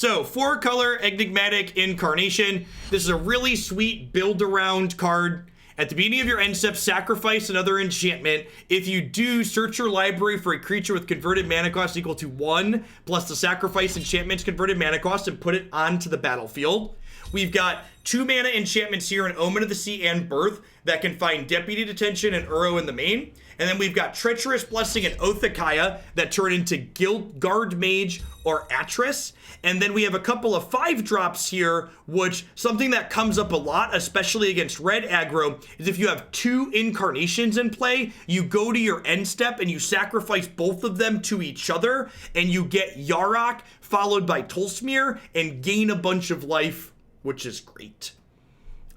So, 4-color Enigmatic Incarnation. This is a really sweet build-around card. At the beginning of your end step, sacrifice another enchantment. If you do, search your library for a creature with converted mana cost equal to 1, plus the sacrifice enchantment's converted mana cost, and put it onto the battlefield. We've got 2 mana enchantments here in Omen of the Sea and Birth that can find Deputy Detention and Uro in the main. And then we've got Treacherous Blessing and Oathakaya that turn into Guardmage or Atris. And then we have a couple of 5-drops here, which something that comes up a lot, especially against red aggro, is if you have 2 incarnations in play, you go to your end step and you sacrifice both of them to each other, and you get Yarok followed by Tolsimir and gain a bunch of life, which is great.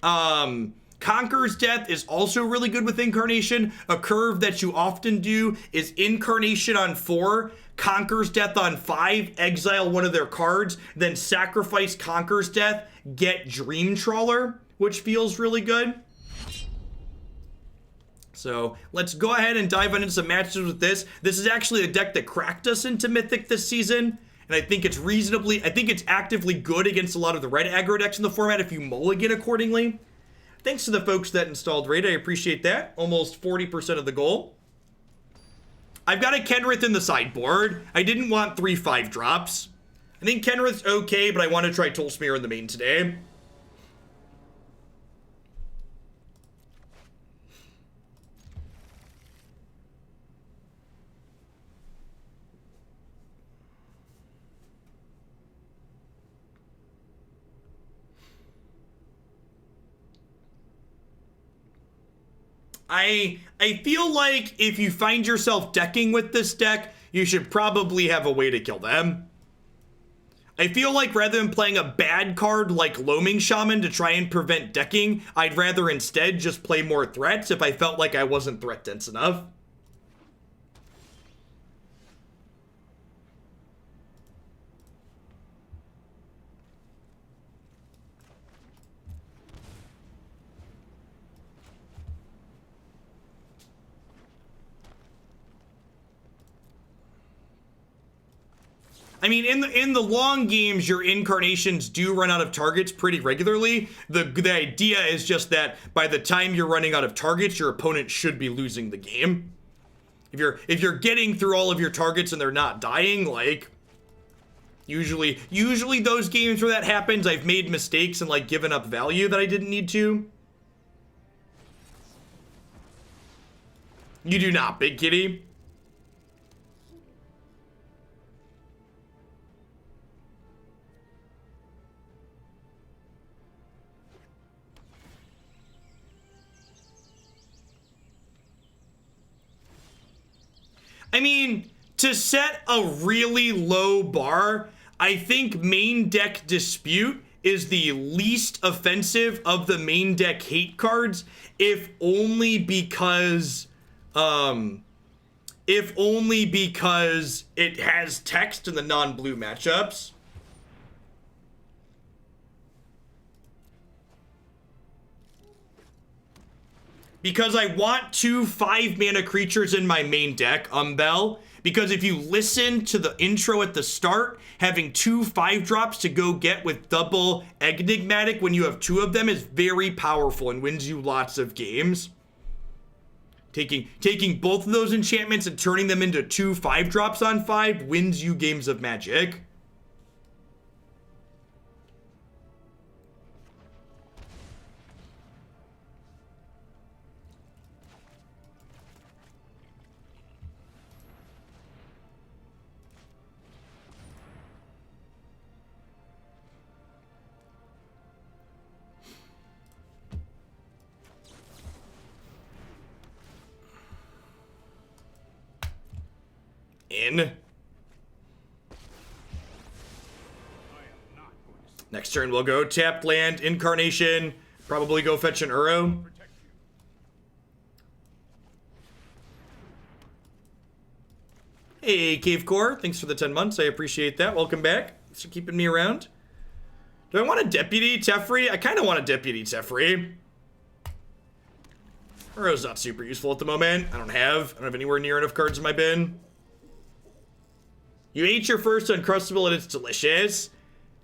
Conqueror's Death is also really good with Incarnation. A curve that you often do is Incarnation on 4, Conqueror's Death on 5, exile one of their cards, then sacrifice Conqueror's Death, get Dream Trawler, which feels really good. So let's go ahead and dive into some matches with this. This is actually a deck that cracked us into Mythic this season. And I think it's actively good against a lot of the red aggro decks in the format if you mulligan accordingly. Thanks to the folks that installed Raid, I appreciate that. Almost 40% of the goal. I've got a Kenrith in the sideboard. I didn't want 3 5-drops. I think Kenrith's okay, but I want to try Tolsimir in the main today. I feel like if you find yourself decking with this deck, you should probably have a way to kill them. I feel like rather than playing a bad card like Loaming Shaman to try and prevent decking, I'd rather instead just play more threats if I felt like I wasn't threat dense enough. I mean, in the long games, your incarnations do run out of targets pretty regularly. The idea is just that by the time you're running out of targets, your opponent should be losing the game. If you're getting through all of your targets and they're not dying, like usually those games where that happens, I've made mistakes and like given up value that I didn't need to. You do not, Big Kitty. I mean, to set a really low bar, I think main deck Dispute is the least offensive of the main deck hate cards, if only because it has text in the non-blue matchups. Because I want 2 5-mana creatures in my main deck, Umbel. Because if you listen to the intro at the start, having 2 5-drops to go get with double Enigmatic when you have 2 of them is very powerful and wins you lots of games. Taking both of those enchantments and turning them into 2 5-drops on 5 wins you games of Magic. Next turn we'll go tapped land, Incarnation, probably go fetch an Uro. Hey, Cave Core, thanks for the 10 months, I appreciate that. Welcome back, thanks for keeping me around. Do I want a Deputy Teferi? I kind of want a Deputy Teferi. Uro's not super useful at the moment. I don't have anywhere near enough cards in my bin. You ate your first Uncrustable and it's delicious.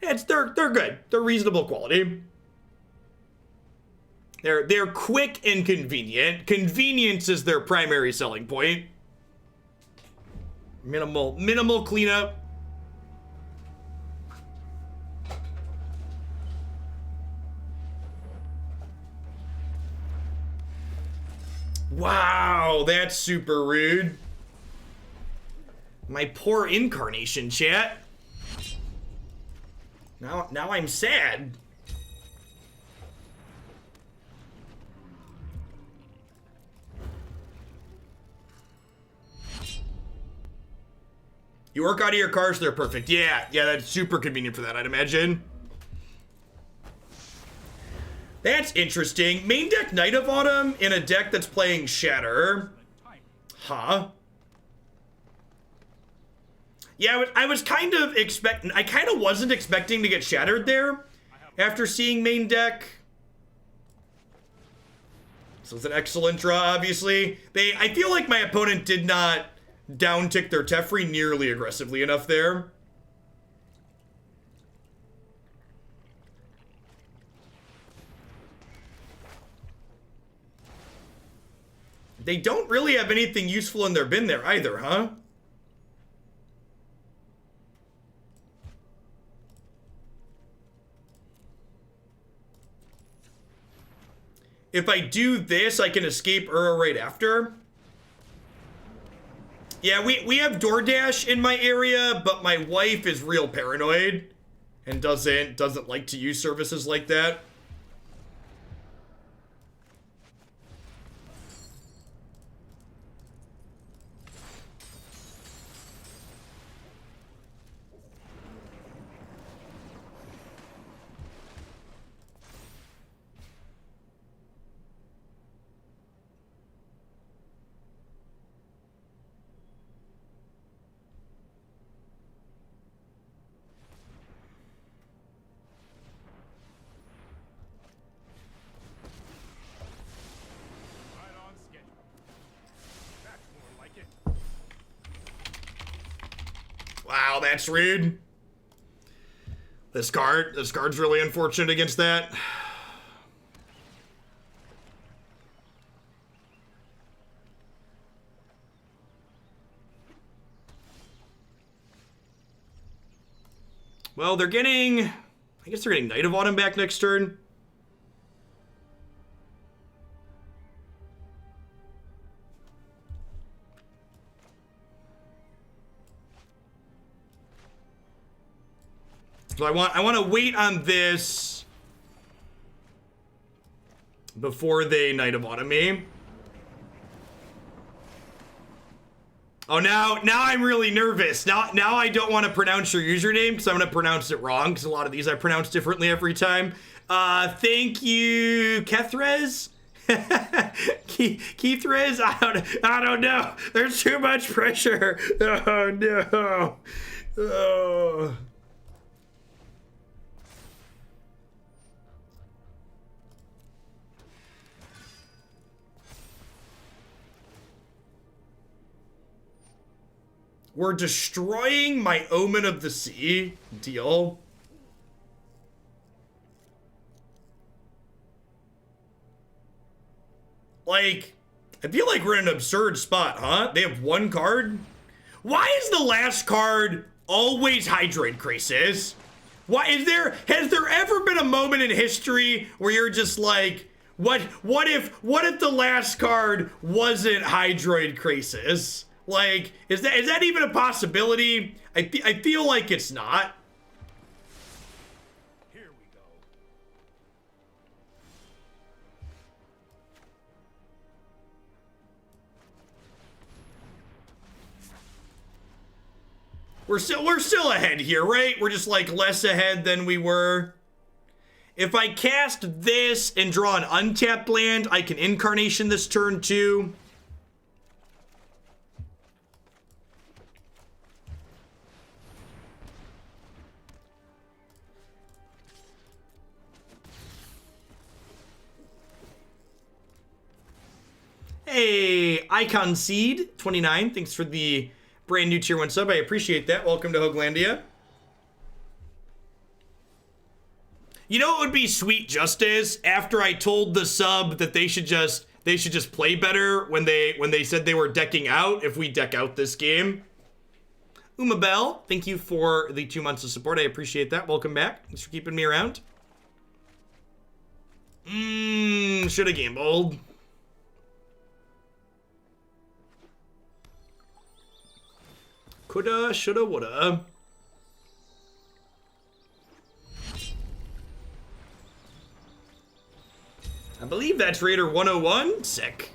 They're good. They're reasonable quality. They're quick and convenient. Convenience is their primary selling point. Minimal cleanup. Wow, that's super rude. My poor incarnation, chat. Now I'm sad. You work out of your cars, they're perfect. Yeah, that's super convenient for that, I'd imagine. That's interesting. Main deck Knight of Autumn in a deck that's playing Shatter. Huh. Yeah, I was kind of expecting... I kind of wasn't expecting to get Shattered there after seeing main deck. So it's an excellent draw, obviously. I feel like my opponent did not down-tick their Teferi nearly aggressively enough there. They don't really have anything useful in their bin there either, huh? If I do this, I can escape Ura right after. Yeah, we have DoorDash in my area, but my wife is real paranoid and doesn't like to use services like that. Wow, that's rude. This card's really unfortunate against that. Well, they're getting... I guess they're getting Knight of Autumn back next turn. So I want to wait on this before they Knight of Autumn me. Oh, now I'm really nervous. Now I don't want to pronounce your username because I'm going to pronounce it wrong because a lot of these I pronounce differently every time. Thank you, Kethrez. Keithrez, I don't know. There's too much pressure. Oh no. Oh. We're destroying my Omen of the Sea deal. Like, I feel like we're in an absurd spot, huh? They have one card? Why is the last card always Hydroid Crisis? Why has there ever been a moment in history where you're just like, what if the last card wasn't Hydroid Crisis? Like, is that even a possibility? I feel like it's not. Here we go. We're still ahead here, right? We're just like less ahead than we were. If I cast this and draw an untapped land, I can Incarnation this turn too. Hey, Icon Seed 29, thanks for the brand new tier 1 sub. I appreciate that. Welcome to Hoaglandia. You know what would be sweet justice? After I told the sub that they should just play better when they said they were decking out, if we deck out this game. Umabel, thank you for the 2 months of support. I appreciate that. Welcome back. Thanks for keeping me around. Should have gambled. Coulda, shoulda, woulda. I believe that's Raider 101. Sick.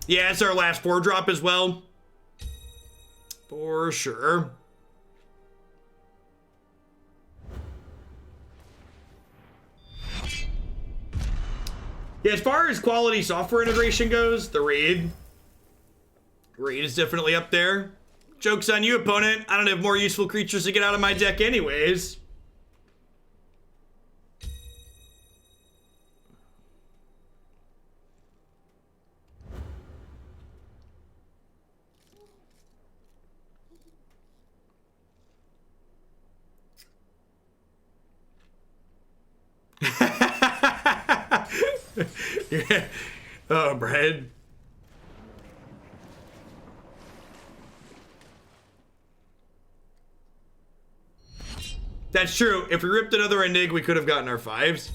Yeah, it's our last 4-drop as well. For sure. Yeah, as far as quality software integration goes, the Raid is definitely up there. Joke's on you, opponent. I don't have more useful creatures to get out of my deck anyways. Yeah. Oh, Brad. That's true. If we ripped another Enig, we could have gotten our 5s.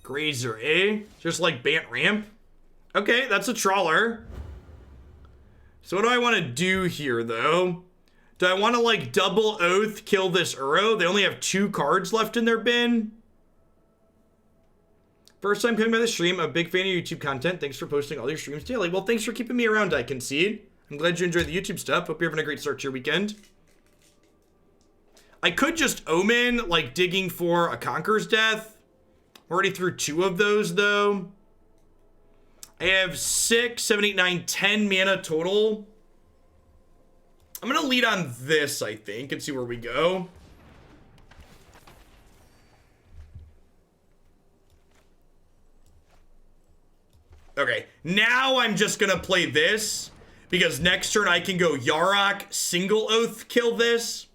Grazer, eh? Just like Bant Ramp. Okay, that's a Trawler. So what do I want to do here, though? Do I want to, like, double Oath kill this Uro? They only have 2 cards left in their bin. First time coming by the stream. I'm a big fan of your YouTube content. Thanks for posting all your streams daily. Well, thanks for keeping me around, I concede. I'm glad you enjoyed the YouTube stuff. Hope you're having a great start to your weekend. I could just Omen, like, digging for a Conqueror's Death. I'm already through 2 of those, though. I have 6, 7, 8, 9, 10 mana total. I'm going to lead on this, I think, and see where we go. Okay, now I'm just going to play this, because next turn I can go Yarok, single Oath, kill this.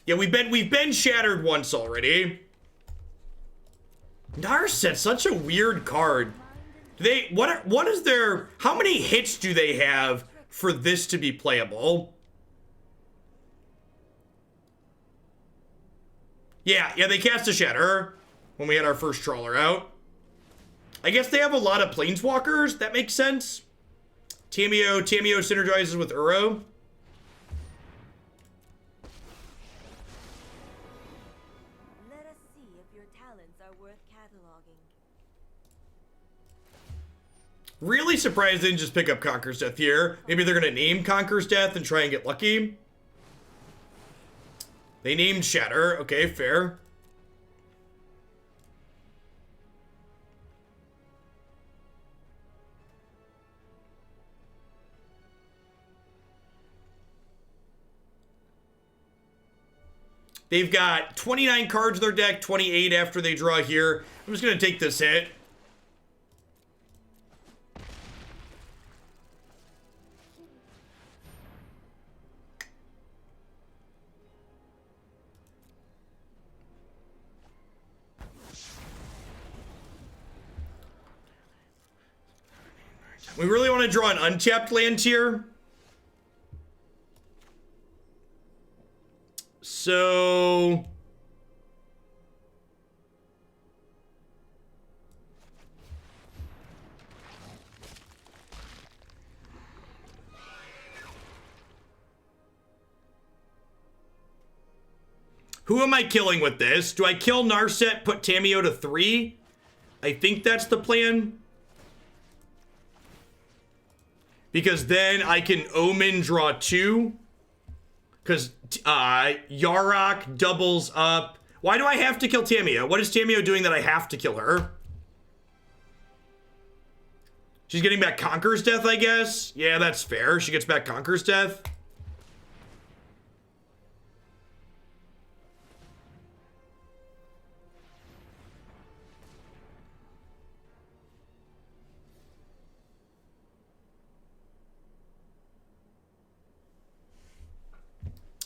Yeah, we've been shattered once already. Narset, such a weird card. What is their, how many hits do they have for this to be playable? Yeah, they cast a Shatter when we had our first Trawler out. I guess they have a lot of Planeswalkers. That makes sense. Tameo synergizes with Uro. Really surprised they didn't just pick up Conqueror's Death here. Maybe they're going to name Conqueror's Death and try and get lucky. They named Shatter. Okay, fair. They've got 29 cards in their deck, 28 after they draw here. I'm just going to take this hit. We really want to draw an untapped land here. So... who am I killing with this? Do I kill Narset, put Tameo to 3? I think that's the plan. Because then I can Omen draw 2. Because Yarok doubles up. Why do I have to kill Tameo? What is Tameo doing that I have to kill her? She's getting back Conqueror's Death, I guess. Yeah, that's fair. She gets back Conqueror's Death.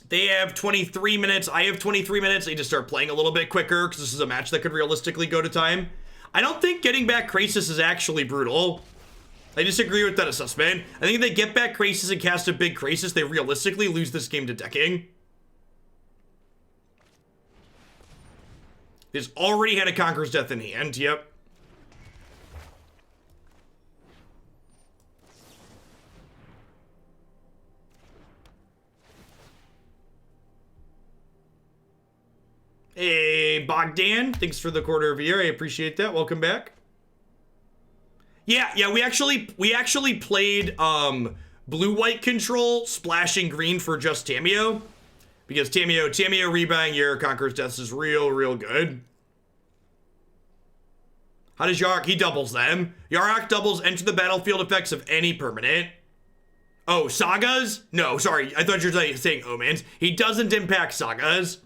They have 23 minutes. I have 23 minutes. I need to start playing a little bit quicker because this is a match that could realistically go to time. I don't think getting back Krasis is actually brutal. I disagree with that assessment. I think if they get back Krasis and cast a big Krasis, they realistically lose this game to decking. He's already had a Conqueror's Death in hand. Yep. Hey, Bogdan. Thanks for the quarter of a year. I appreciate that. Welcome back. Yeah, we actually played blue-white control, splashing green for just Tamiyo. Because Tamiyo rebuying your Conqueror's Deaths is real good. How does Yarok? He doubles them. Yarok doubles enter the battlefield effects of any permanent. Oh, sagas? No, sorry. I thought you were saying omens. He doesn't impact sagas.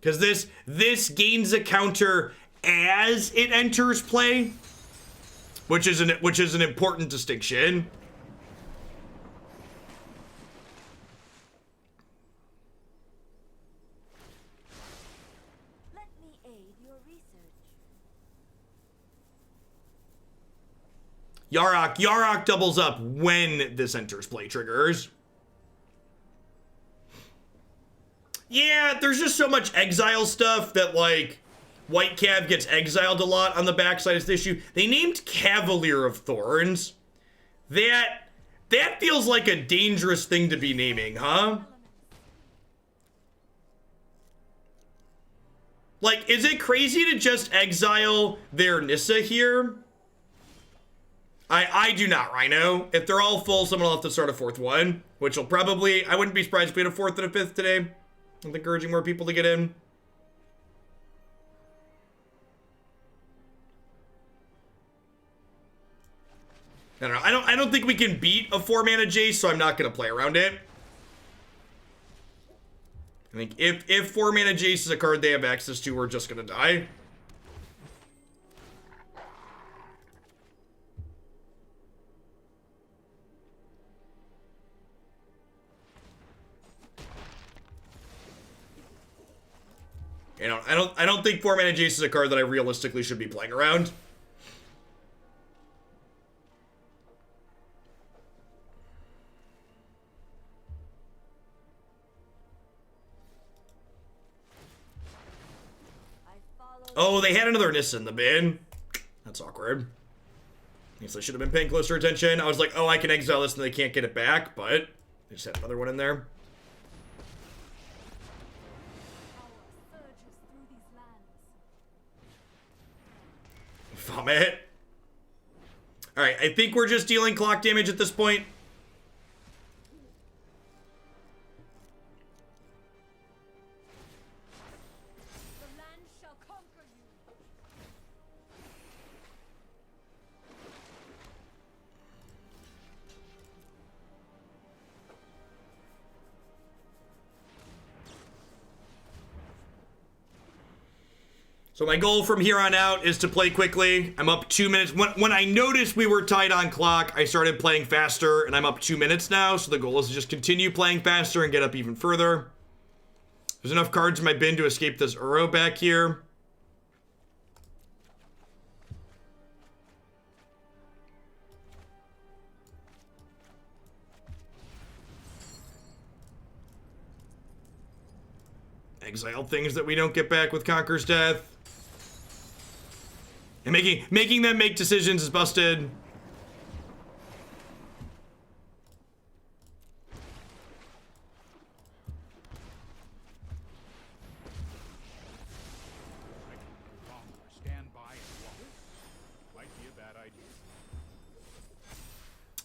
Because this gains a counter as it enters play, which is an important distinction. Let me aid your research. Yarok doubles up when this enters play triggers. Yeah, there's just so much exile stuff that, like, White Cav gets exiled a lot on the backside of this issue. They named Cavalier of Thorns. That feels like a dangerous thing to be naming, huh? Like, is it crazy to just exile their Nissa here? I do not, Rhino. If they're all full, someone will have to start a fourth one, which will probably, I wouldn't be surprised if we had a fourth and a fifth today. I'm encouraging more people to get in. I don't know. I don't think we can beat a 4-mana Jace, so I'm not going to play around it. I think if 4-mana Jace is a card they have access to, we're just going to die. You know, I don't think 4-mana Jace is a card that I realistically should be playing around. Oh, they had another Nissa in the bin. That's awkward. I guess I should have been paying closer attention. I was like, oh, I can exile this and they can't get it back, but they just had another one in there. Vomit. Alright, I think we're just dealing clock damage at this point. The land shall conquer you. So my goal from here on out is to play quickly. I'm up 2 minutes. When I noticed we were tight on clock, I started playing faster, and I'm up 2 minutes now. So the goal is to just continue playing faster and get up even further. There's enough cards in my bin to escape this Uro back here. Exile things that we don't get back with Conqueror's Death. And making them make decisions is busted.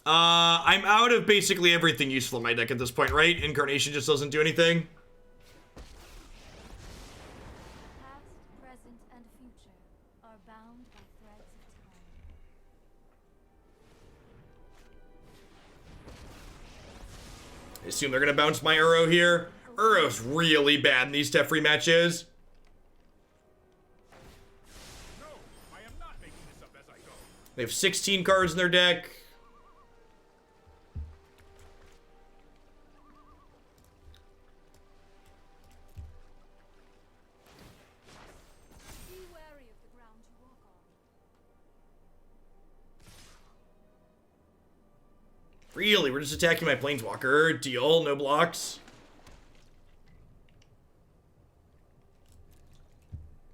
I'm out of basically everything useful in my deck at this point, right? Incarnation just doesn't do anything. Past, present, and future are bound by threads of time. I assume they're gonna bounce my Uro here. Uro's really bad in these Teferi matches. No, I am not making this up as I go. They have 16 cards in their deck. Be wary of the ground you walk on. Really, we're just attacking my Planeswalker. Deal, no blocks.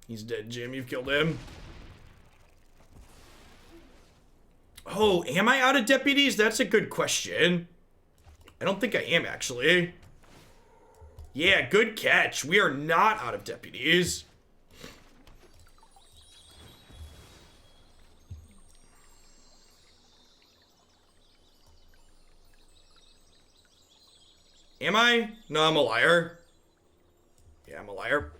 He's dead, Jim. You've killed him. Oh, am I out of deputies? That's a good question. I don't think I am, actually. Yeah, good catch. We are not out of deputies. Am I? No, I'm a liar. Yeah, I'm a liar.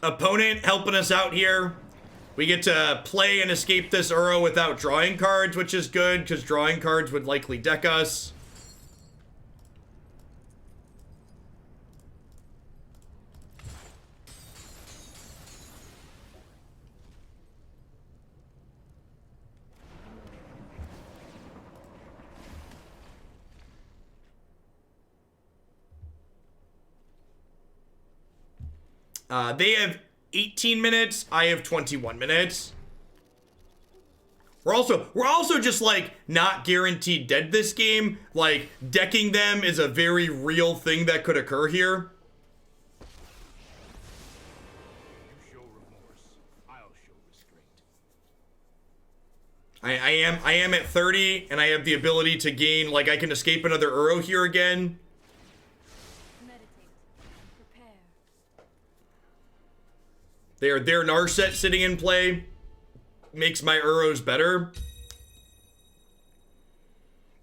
Opponent helping us out here. We get to play and escape this Uro without drawing cards, which is good, because drawing cards would likely deck us. They have 18 minutes. I have 21 minutes. We're also just like not guaranteed dead this game. Like decking them is a very real thing that could occur here. You show remorse, I'll show restraint. I am at 30 and I have the ability to gain, like I can escape another Uro here again. Meditate. Prepare. Their Narset sitting in play makes my Uros better.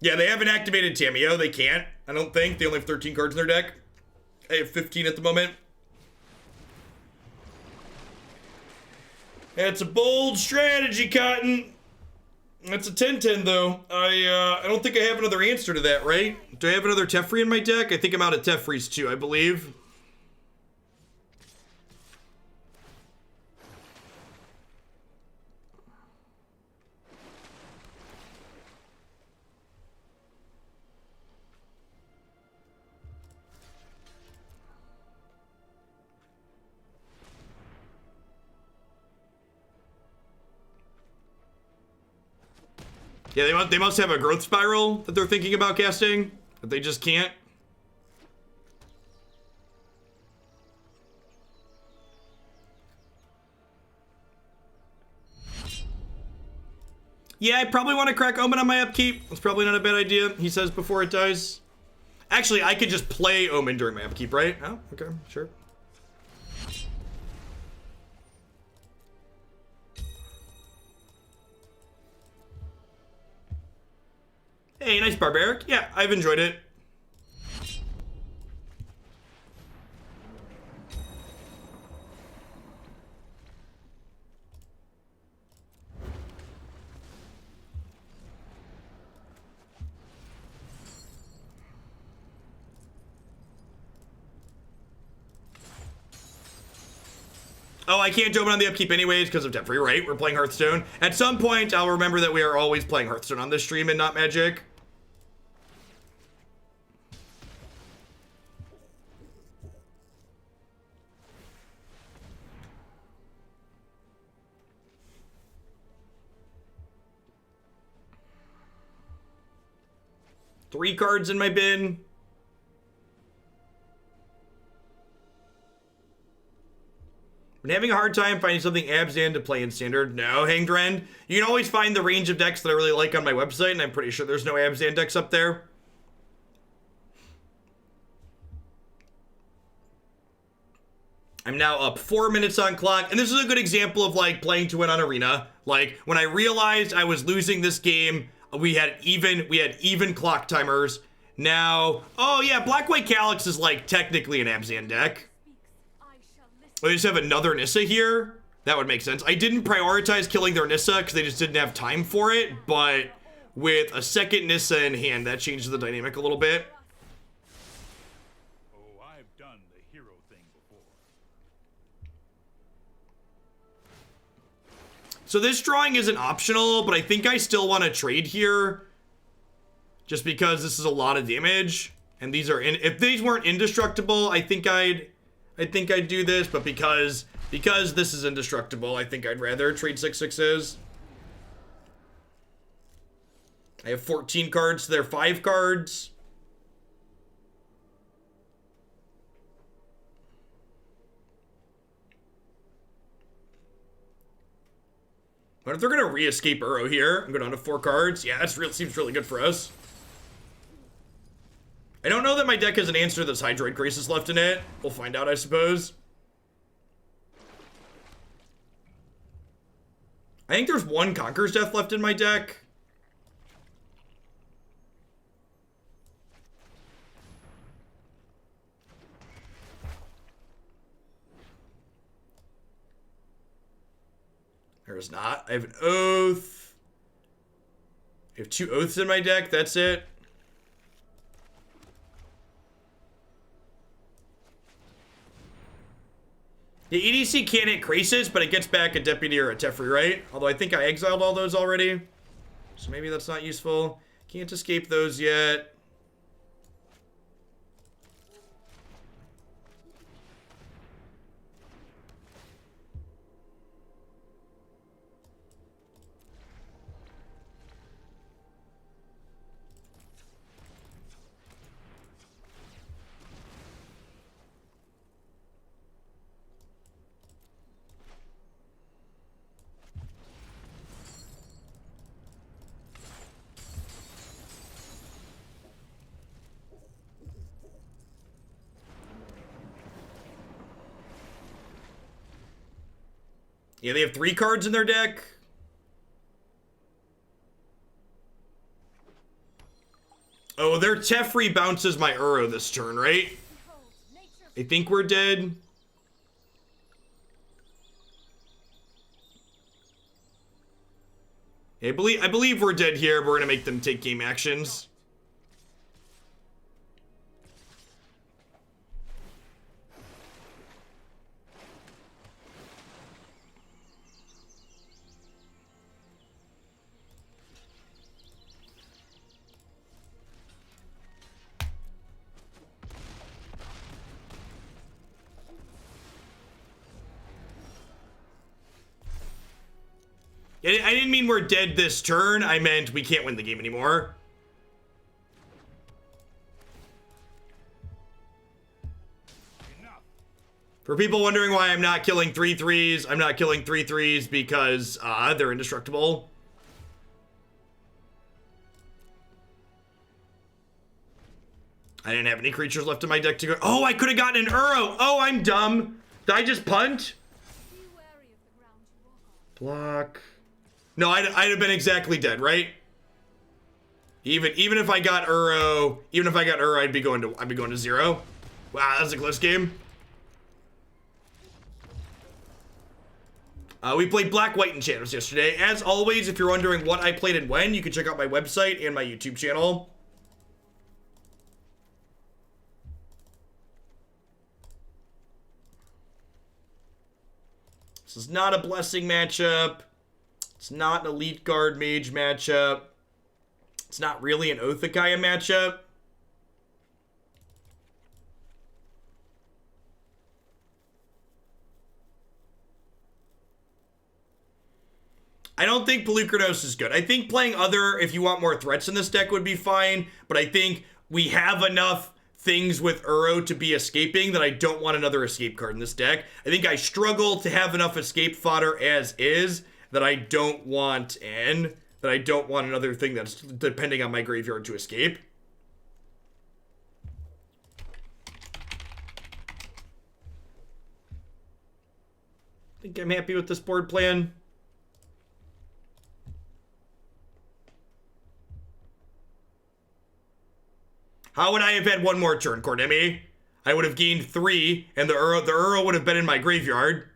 Yeah, they haven't activated Tamiyo. They can't, I don't think. They only have 13 cards in their deck. I have 15 at the moment. That's a bold strategy, Cotton. That's a 10-10, though. I don't think I have another answer to that, right? Do I have another Teferi in my deck? I think I'm out of Teferis, too, I believe. Yeah, they must have a growth spiral that they're thinking about casting, but they just can't. Yeah, I probably want to crack Omen on my upkeep. That's probably not a bad idea, he says before it dies. Actually, I could just play Omen during my upkeep, right? Oh, okay, sure. Hey, nice Barbaric. Yeah, I've enjoyed it. Oh, I can't jump on the upkeep anyways because of Teferi, right? We're playing Hearthstone. At some point, I'll remember that we are always playing Hearthstone on this stream and not Magic. Three cards in my bin. Been having a hard time finding something Abzan to play in Standard. No, Hanged Rend. You can always find the range of decks that I really like on my website, and I'm pretty sure there's no Abzan decks up there. I'm now up 4 minutes on clock, and this is a good example of like playing to win on Arena. Like when I realized I was losing this game, we had even clock timers. Now, oh yeah, Black-White Calyx is like technically an Abzan deck. I shall listen. We just have another Nissa here. That would make sense. I didn't prioritize killing their Nissa because they just didn't have time for it, but with a second Nissa in hand, that changes the dynamic a little bit. Oh, I've done the hero thing before. So this drawing isn't optional, but I think I still want to trade here. Just because this is a lot of damage. And these are, if these weren't indestructible, I think I'd do this, but because this is indestructible, I think I'd rather trade 6/6s. I have 14 cards, so they're 5 cards. What if they're gonna re-escape Uro here and go down to 4 cards? Yeah, that seems really good for us. I don't know that my deck has an answer to this Hydroid Graces left in it. We'll find out, I suppose. I think there's 1 Conqueror's Death left in my deck. There's not. I have an Oath. I have 2 Oaths in my deck. That's it. The EDC can't hit Graces, but it gets back a Deputy or a Teferi, right? Although I think I exiled all those already. So maybe that's not useful. Can't escape those yet. Yeah, they have 3 cards in their deck. Oh, their Teferi bounces my Uro this turn, right? Behold, nature I think we're dead. I believe we're dead here, but we're gonna make them take game actions. I didn't mean we're dead this turn. I meant we can't win the game anymore. Enough. For people wondering why I'm not killing 3/3s, I'm not killing 3/3s because they're indestructible. I didn't have any creatures left in my deck to go. Oh, I could have gotten an Uro. Oh, I'm dumb. Did I just punt? be wary of the ground you walk on. Block. No, I'd have been exactly dead, right? Even if I got Uro, I'd be going to 0. Wow, that's a close game. We played Black, White, and Shadows yesterday. As always, if you're wondering what I played and when, you can check out my website and my YouTube channel. This is not a Blessing matchup. It's not an Elite Guardmage matchup. It's not really an Oathakaya matchup. I don't think Pelucranos is good. I think playing other, if you want more threats in this deck, would be fine. But I think we have enough things with Uro to be escaping that I don't want another escape card in this deck. I think I struggle to have enough escape fodder as is that I don't want another thing that's depending on my graveyard to escape. I think I'm happy with this board plan. How would I have had one more turn, Cordemi? I would have gained 3, and the Uro would have been in my graveyard.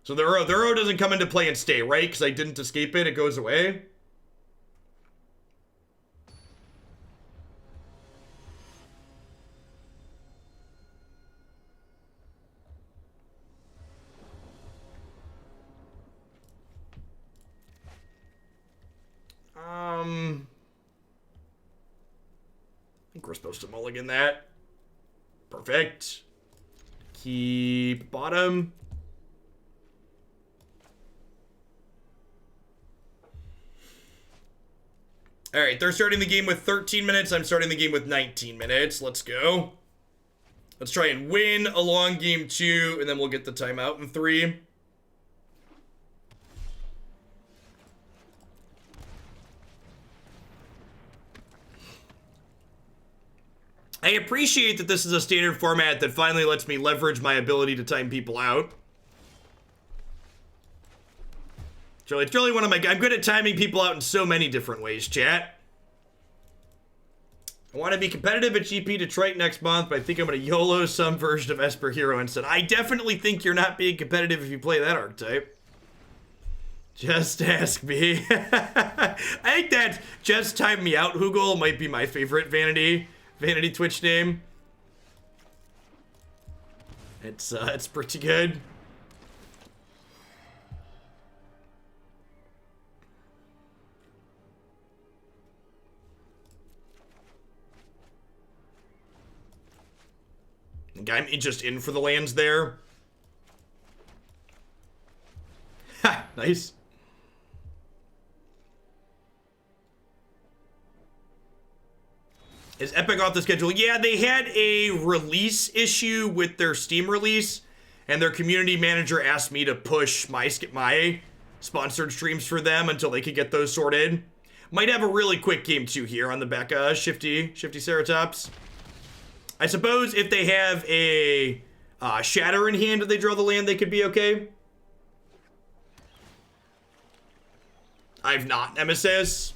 So the Uro doesn't come into play and stay, right? Because I didn't escape it, it goes away. I think we're supposed to mulligan that. Perfect. Keep bottom. All right, they're starting the game with 13 minutes. I'm starting the game with 19 minutes. Let's go. Let's try and win a long game 2, and then we'll get the timeout in 3. I appreciate that this is a standard format that finally lets me leverage my ability to time people out. It's really one of my... I'm good at timing people out in so many different ways, chat. I want to be competitive at GP Detroit next month, but I think I'm going to YOLO some version of Esper Hero instead. I definitely think you're not being competitive if you play that archetype. Just ask me. I think that Just Time Me Out Hugel might be my favorite vanity Twitch name. It's pretty good. I'm just in for the lands there. Ha! Nice. Is Epic off the schedule? Yeah, they had a release issue with their Steam release, and their community manager asked me to push my sponsored streams for them until they could get those sorted. Might have a really quick game 2 here on the back of Shifty Ceratops. I suppose if they have a Shatter in hand and they draw the land, they could be okay. I've not Nemesis.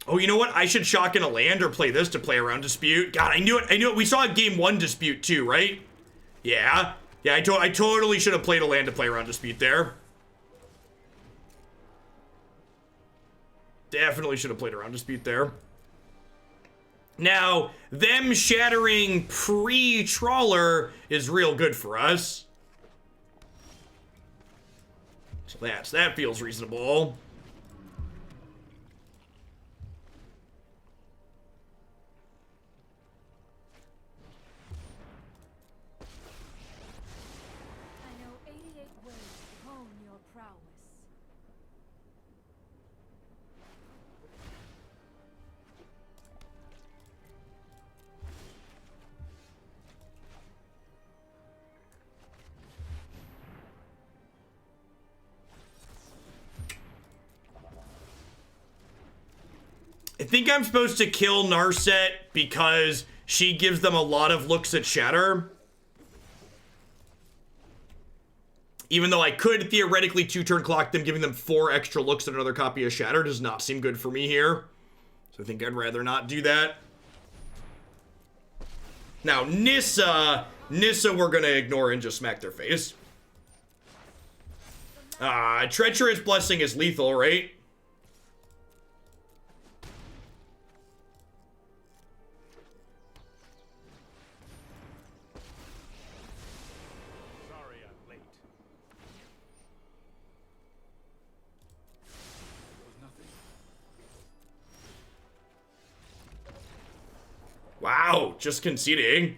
Oh, you know what? I should shock in a land or play this to play around Dispute. God, I knew it. We saw a game 1 Dispute too, right? Yeah. Yeah, I totally should have played a land to play around Dispute there. Definitely should have played around Dispute there. Now, them shattering pre-Trawler is real good for us. So that feels reasonable. I know 88 ways to hone your prowess. I think I'm supposed to kill Narset because she gives them a lot of looks at Shatter. Even though I could theoretically 2-turn clock them, giving them 4 extra looks at another copy of Shatter does not seem good for me here. So I think I'd rather not do that. Now, Nissa we're gonna ignore and just smack their face. Treacherous Blessing is lethal, right? Sorry I'm late. It was nothing. Wow, just conceding.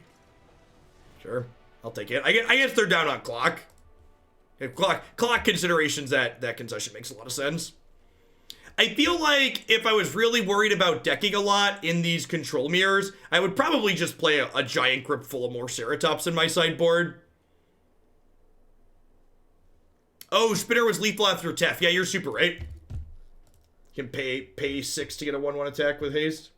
Sure, I'll take it. I guess they're down on clock. If clock considerations, that concession makes a lot of sense. I feel like if I was really worried about decking a lot in these control mirrors, I would probably just play a giant grip full of more Ceratops in my sideboard. Oh, Spinner was lethal after Tef. Yeah, you're super right. You can pay 6 to get a 1/1 attack with haste.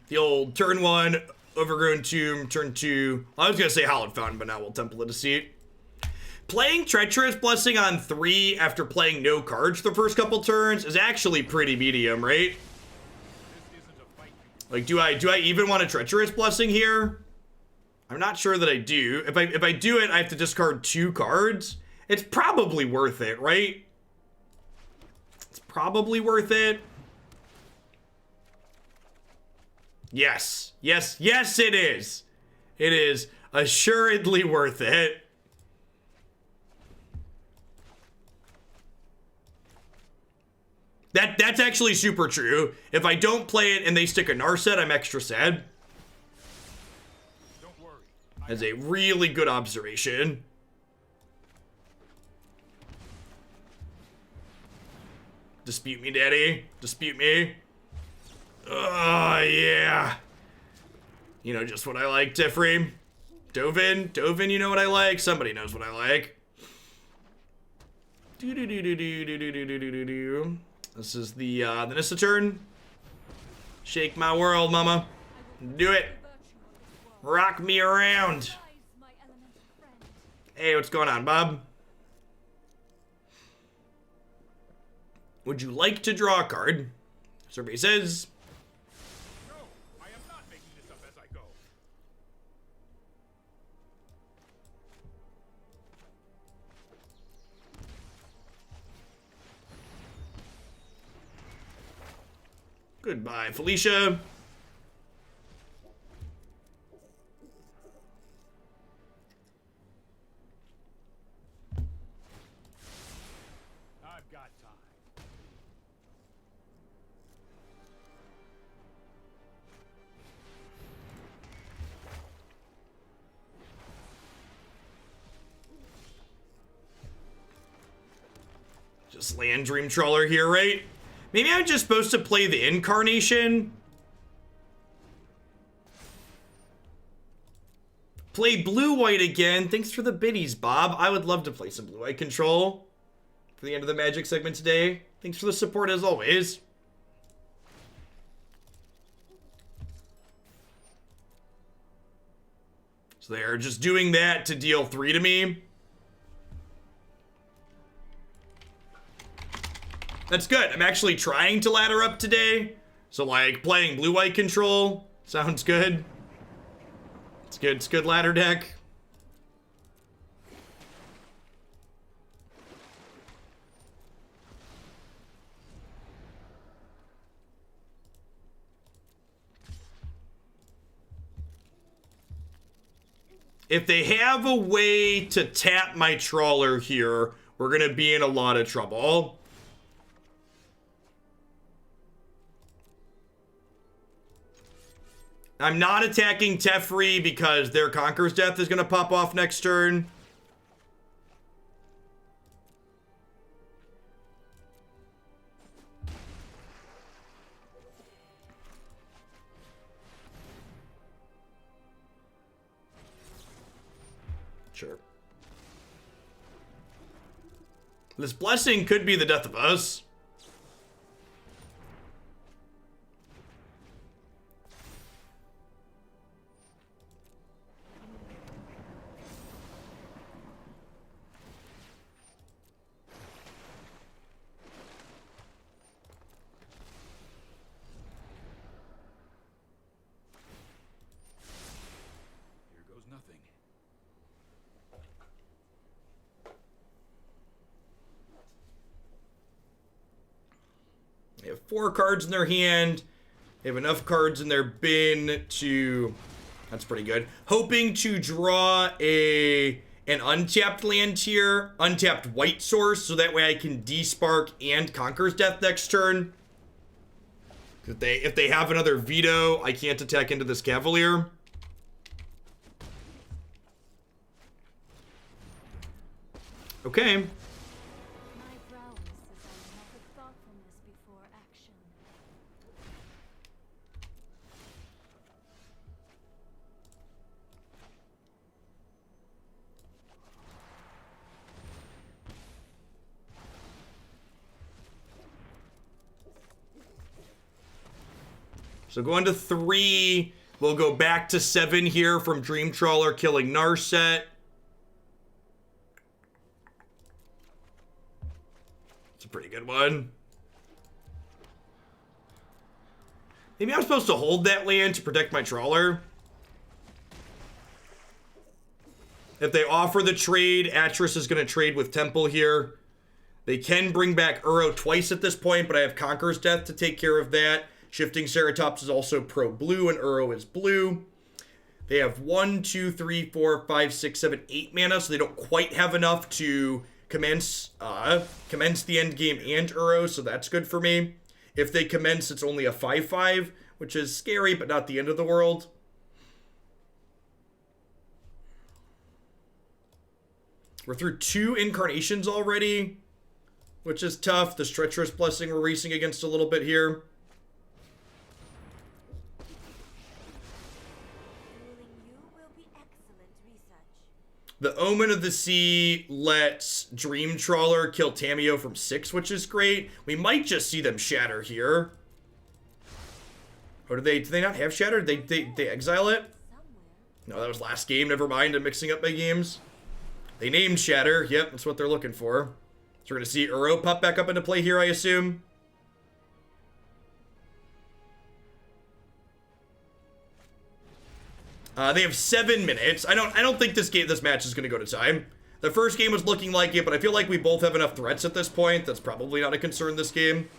The old turn 1, Overgrown Tomb, turn 2. I was going to say Hallowed Fountain, but now we'll Temple of Deceit. Playing Treacherous Blessing on 3 after playing no cards the first couple turns is actually pretty medium, right? Like, do I even want a Treacherous Blessing here? I'm not sure that I do. If I do it, I have to discard 2 cards. It's probably worth it, right? It's probably worth it. Yes. Yes, yes it is. It is assuredly worth it. That's actually super true. If I don't play it and they stick a Narset, I'm extra sad. Don't worry. That's a really good observation. Dispute me, daddy. Dispute me. Oh, yeah. You know just what I like, Teferi. Dovin, you know what I like? Somebody knows what I like. This is the Nissa turn. Shake my world, mama. Do it. Rock me around. Hey, what's going on, Bob? Would you like to draw a card? Survey says. No, I am not making this up as I go. Goodbye, Felicia. I've got time. Just land Dream Trawler here, right? Maybe I'm just supposed to play the Incarnation. Play blue-white again. Thanks for the biddies, Bob. I would love to play some blue-white control for the end of the Magic segment today. Thanks for the support as always. So they're just doing that to deal 3 to me. That's good. I'm actually trying to ladder up today. So, like, playing blue-white control sounds good. It's good. It's good ladder deck. If they have a way to tap my trawler here, we're going to be in a lot of trouble. I'm not attacking Teferi because their Conqueror's Death is going to pop off next turn. Sure. This blessing could be the death of us. Nothing. They have 4 cards in their hand. They have enough cards in their bin to... That's pretty good. Hoping to draw an untapped land here. Untapped white source, so that way I can despark and Conqueror's Death next turn. If they have another veto, I can't attack into this Cavalier. Okay. My prowess is a method thoughtfulness before action. So going to 3. We'll go back to 7 here from Dream Trawler killing Narset. It's a pretty good one. Maybe I'm supposed to hold that land to protect my Trawler. If they offer the trade, Atris is going to trade with Temple here. They can bring back Uro twice at this point, but I have Conqueror's Death to take care of that. Shifting Ceratops is also pro-blue, and Uro is blue. They have 1, 2, 3, 4, 5, 6, 7, 8 mana, so they don't quite have enough to commence the end game and Uro, so that's good for me. If they commence, it's only a 5/5, which is scary, but not the end of the world. We're through 2 incarnations already, which is tough. This Treacherous Blessing we're racing against a little bit here. The Omen of the Sea lets Dream Trawler kill Tamiyo from 6, which is great. We might just see them shatter here. Or do they not have shatter? They exile it? No, that was last game. Never mind. I'm mixing up my games. They named shatter. Yep, that's what they're looking for. So we're going to see Uro pop back up into play here, I assume. They have 7 minutes. I don't think this match is going to go to time. The first game was looking like it, but I feel like we both have enough threats at this point. That's probably not a concern this game.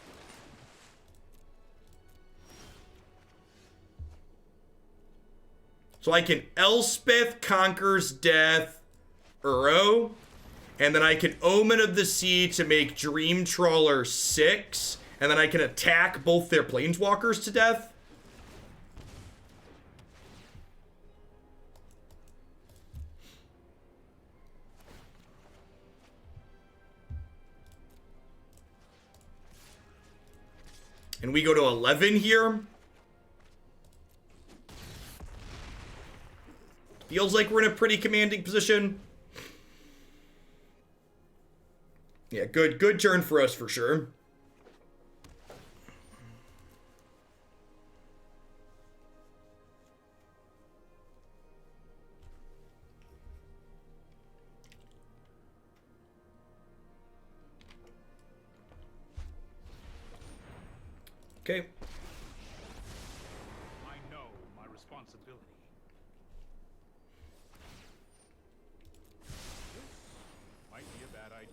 So I can Elspeth, Conqueror's Death, Uro, and then I can Omen of the Sea to make Dream Trawler 6, and then I can attack both their Planeswalkers to death. And we go to 11 here. Feels like we're in a pretty commanding position. Yeah, good turn for us for sure. Okay. I know my responsibility. This might be a bad idea.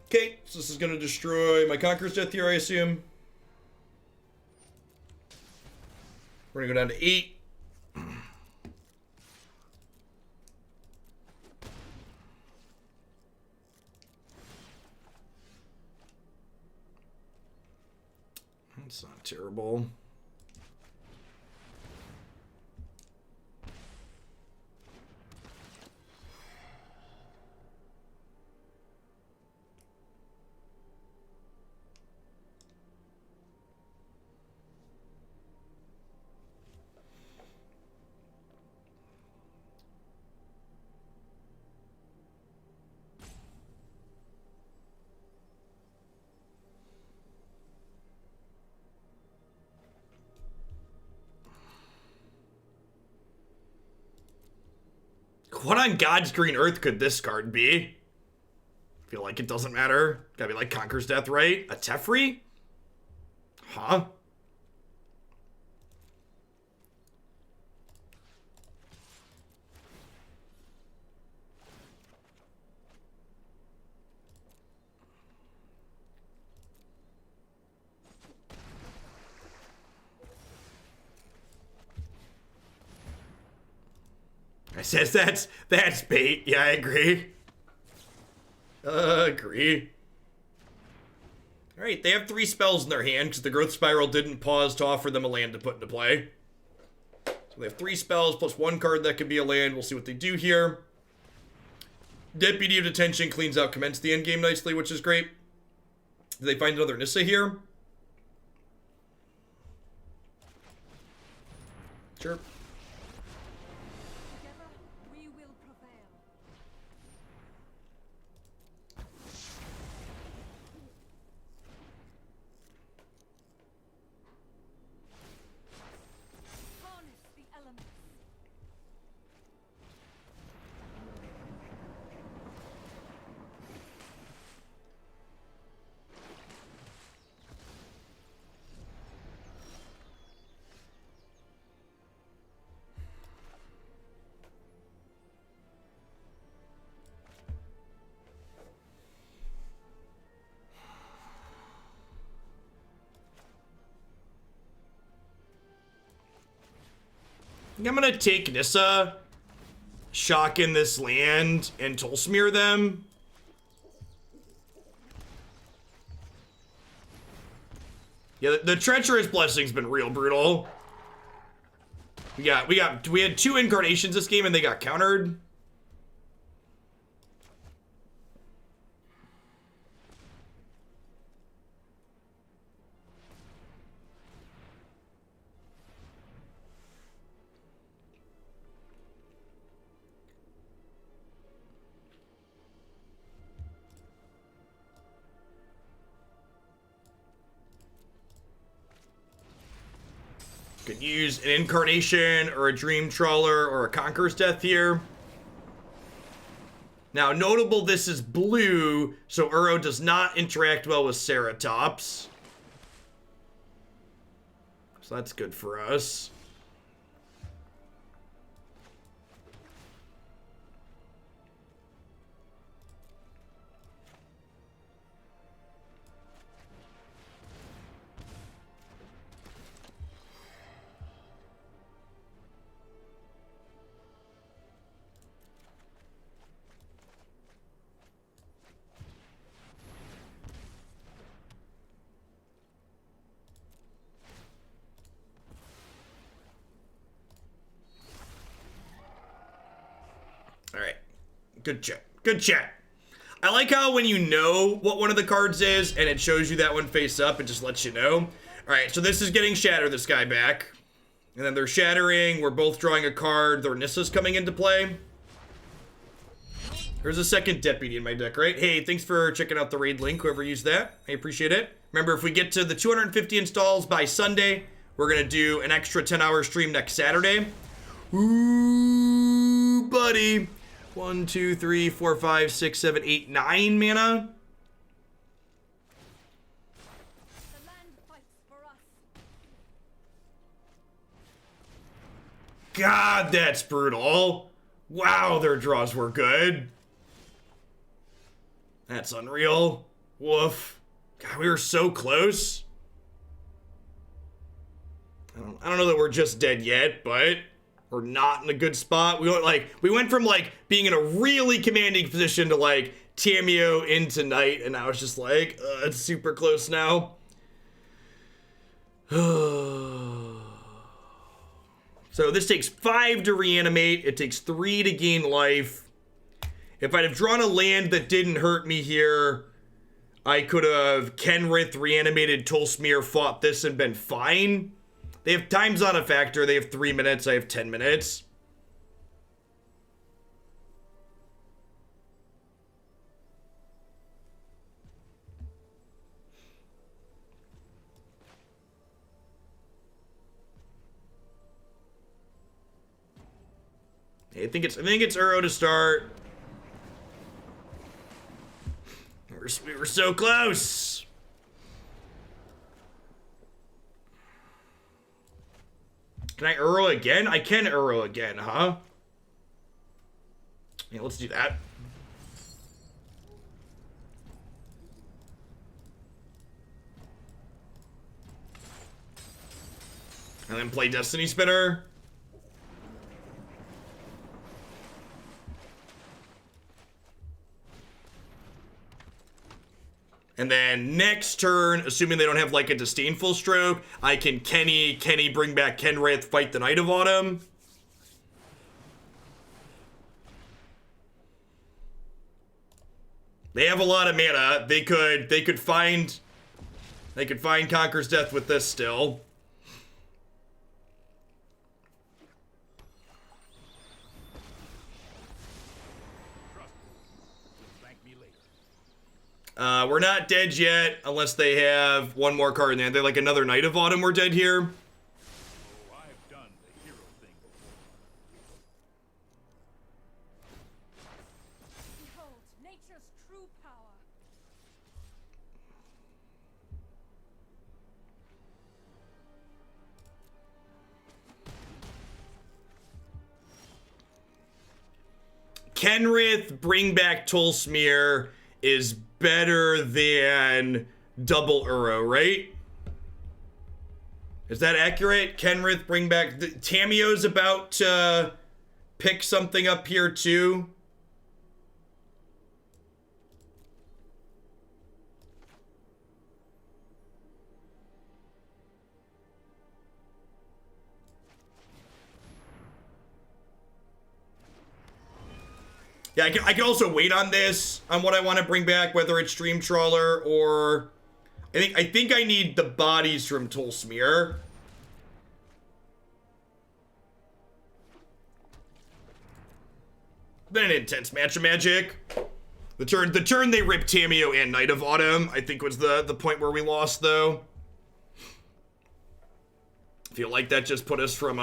Okay, so this is going to destroy my Conqueror's Death here, I assume. We're going to go down to 8. That's not terrible. What on God's green earth could this card be? Feel like it doesn't matter. Gotta be like Conqueror's Death, right? A Teferi? Huh? I says that's bait. Yeah, I agree. Agree. Alright, they have 3 spells in their hand because the Growth Spiral didn't pause to offer them a land to put into play. So they have 3 spells plus 1 card that could be a land. We'll see what they do here. Deputy of Detention cleans out Commence the endgame nicely, which is great. Do they find another Nissa here? Sure. I'm gonna take Nissa, shock in this land, and Tolsimir them. Yeah, the Treacherous Blessing's been real brutal. We had 2 incarnations this game and they got countered. Could use an Incarnation or a Dream Trawler or a Conqueror's Death here. Now, notable, this is blue, so Uro does not interact well with Ceratops. So that's good for us. All right, good chat, good chat. I like how when you know what one of the cards is and it shows you that one face up, it just lets you know. All right, so this is getting Shatter this guy back. And then they're shattering, we're both drawing a card, their Nissa's coming into play. There's a second Deputy in my deck, right? Hey, thanks for checking out the raid link, whoever used that. I appreciate it. Remember, if we get to the 250 installs by Sunday, we're gonna do an extra 10-hour stream next Saturday. Ooh, buddy. 1, 2, 3, 4, 5, 6, 7, 8, 9 mana. The land fights for us. God, that's brutal. Wow, their draws were good. That's unreal. Woof. God, we were so close. I don't know that we're just dead yet, but we're not in a good spot. We went from like being in a really commanding position to like Tameo into night, and now it's just like it's super close now. So this takes 5 to reanimate. It takes 3 to gain life. If I'd have drawn a land that didn't hurt me here, I could have Kenrith reanimated Tolsimir, fought this, and been fine. They have time's not a factor. They have 3 minutes. I have 10 minutes. I think it's Uro to start. We were so close. Can I Uro again? I can Uro again, huh? Yeah, let's do that. And then play Destiny Spinner. And then next turn, assuming they don't have like a Disdainful Stroke, I can Kenny bring back Kenrith, fight the Knight of Autumn. They have a lot of mana. They could find Conqueror's Death with this still. We're not dead yet, unless they have one more card in there. They're like another Knight of Autumn, we're dead here. Oh, I've done the hero thing before. Behold, nature's true power. Kenrith, bring back Tolsimir is better than double Uro, right? Is that accurate? Kenrith, bring back... Tamio's about to pick something up here, too. Yeah, I can also wait on this, on what I want to bring back, whether it's Dream Trawler or... I think I need the bodies from Tolsimir. Been an intense match of Magic. The turn they ripped Tamio and Knight of Autumn, I think was the point where we lost, though. Feel like that just put us from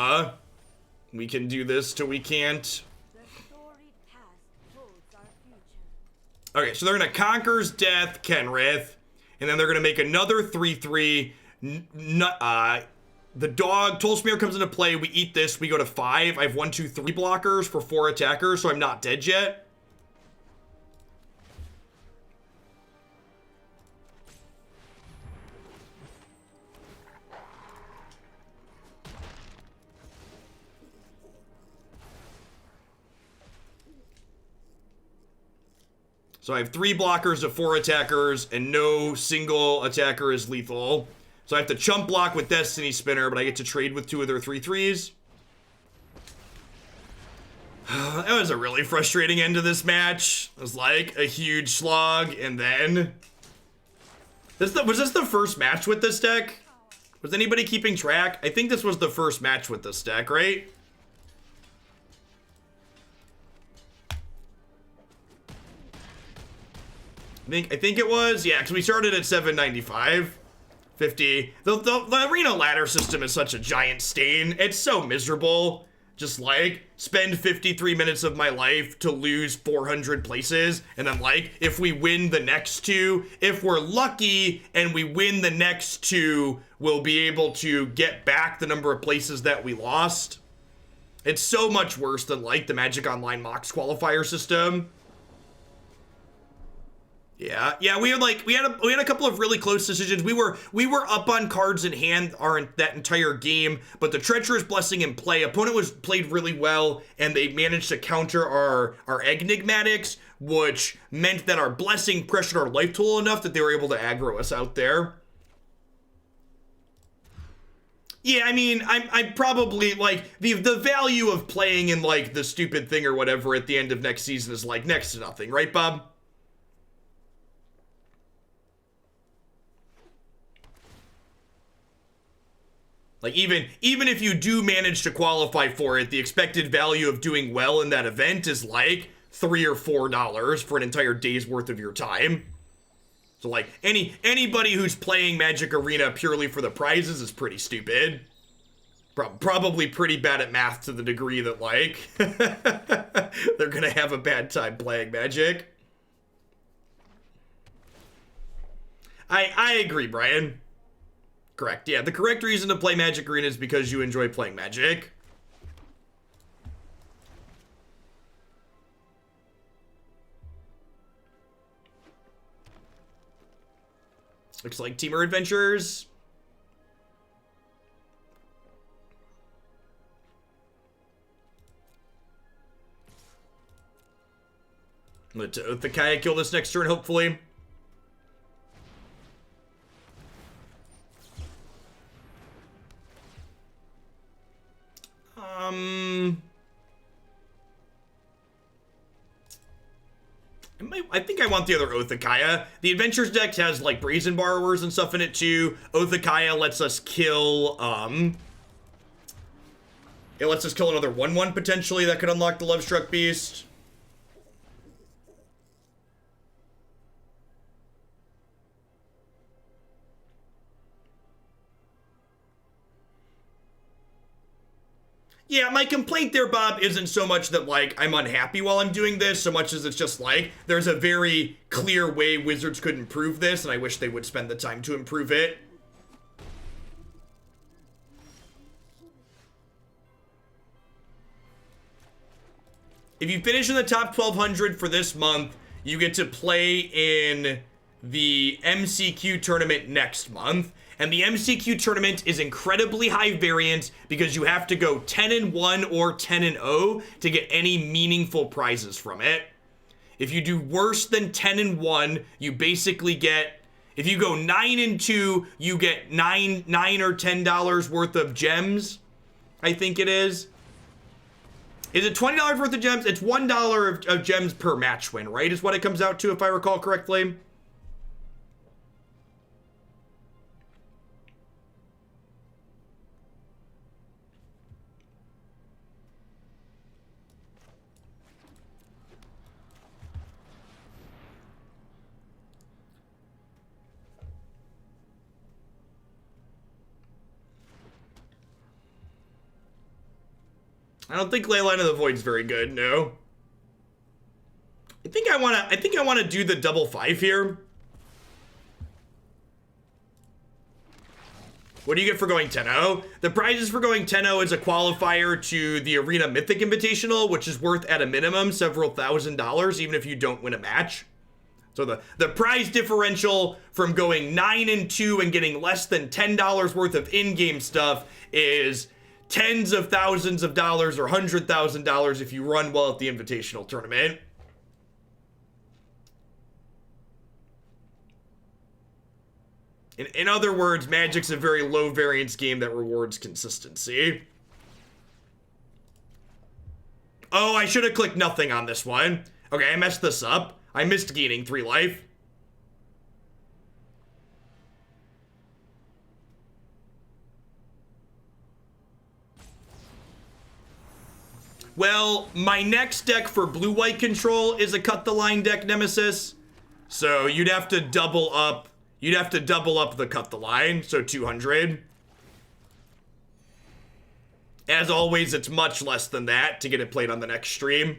we can do this to we can't. Okay, so they're gonna Conquer's Death, Kenrith, and then they're gonna make another 3/3. The dog, Tolsimir comes into play, we eat this, we go to 5. I have 1, 2, 3 blockers for 4 attackers, so I'm not dead yet. So I have 3 blockers of 4 attackers, and no single attacker is lethal. So I have to chump block with Destiny Spinner, but I get to trade with 2 of their 3/3s. That was a really frustrating end to this match. It was like a huge slog, and then... Was this the first match with this deck? Was anybody keeping track? I think this was the first match with this deck, right? I think it was, yeah, because we started at 795, 50. The arena ladder system is such a giant stain. It's so miserable. Just like spend 53 minutes of my life to lose 400 places, and then like if we win the next 2, if we're lucky and we win the next 2, we'll be able to get back the number of places that we lost. It's so much worse than like the Magic Online Mox qualifier system. Yeah, we had a couple of really close decisions. We were up on cards in hand that entire game, but the Treacherous Blessing in play, opponent played really well, and they managed to counter our Enigmatics, which meant that our Blessing pressured our life total enough that they were able to aggro us out there. Yeah, I mean, I'm probably, like, the value of playing in, like, the stupid thing or whatever at the end of next season is, like, next to nothing, right, Bob? Like, even if you do manage to qualify for it, the expected value of doing well in that event is like $3 or $4 for an entire day's worth of your time. So like anybody who's playing Magic Arena purely for the prizes is pretty stupid. Probably pretty bad at math to the degree that like they're gonna have a bad time playing Magic. I agree, Brian. Correct. Yeah, the correct reason to play Magic Arena is because you enjoy playing Magic. Looks like Teamer Adventures. Let the Kaya kill this next turn, hopefully. I think I want the other Oathakaya. The Adventures deck has like Brazen Borrowers and stuff in it too. Oathakaya lets us kill, it lets us kill another 1/1 potentially that could unlock the Lovestruck Beast. Yeah, my complaint there, Bob, isn't so much that, like, I'm unhappy while I'm doing this, so much as it's just, like, there's a very clear way Wizards could improve this, and I wish they would spend the time to improve it. If you finish in the top 1,200 for this month, you get to play in the MCQ tournament next month. And the MCQ tournament is incredibly high variance because you have to go 10-1 or 10-0 to get any meaningful prizes from it. If you do worse than 10-1, you basically get, if you go 9-2, you get $9 or $10 worth of gems, I think it is. Is it $20 worth of gems? It's $1 of gems per match win, right? Is what it comes out to, if I recall correctly. I don't think Leyline of the Void's very good, no. I think I wanna do the double 5 here. What do you get for going 10-0? The prizes for going 10-0 is a qualifier to the Arena Mythic Invitational, which is worth at a minimum several $1,000s, even if you don't win a match. So the prize differential from going 9-2 and getting less than $10 worth of in-game stuff is tens of thousands of dollars or $100,000 if you run well at the Invitational tournament. In other words, Magic's a very low variance game that rewards consistency. Oh, I should have clicked nothing on this one. Okay, I messed this up. I missed gaining 3 life. Well, my next deck for blue-white control is a cut the line deck Nemesis. So you'd have to double up. You'd have to double up the cut the line, so 200. As always, it's much less than that to get it played on the next stream.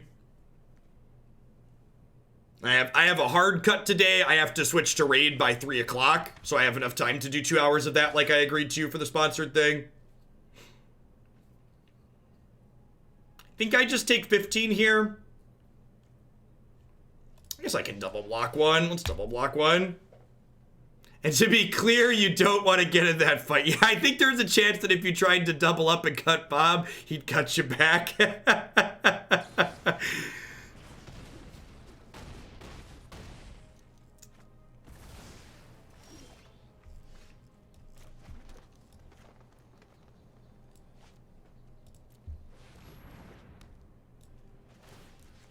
I have a hard cut today. I have to switch to raid by 3 o'clock, so I have enough time to do 2 hours of that like I agreed to for the sponsored thing. I think I just take 15 here. I guess I can double block one. Let's double block one. And to be clear, you don't want to get in that fight. Yeah, I think there's a chance that if you tried to double up and cut Bob, he'd cut you back.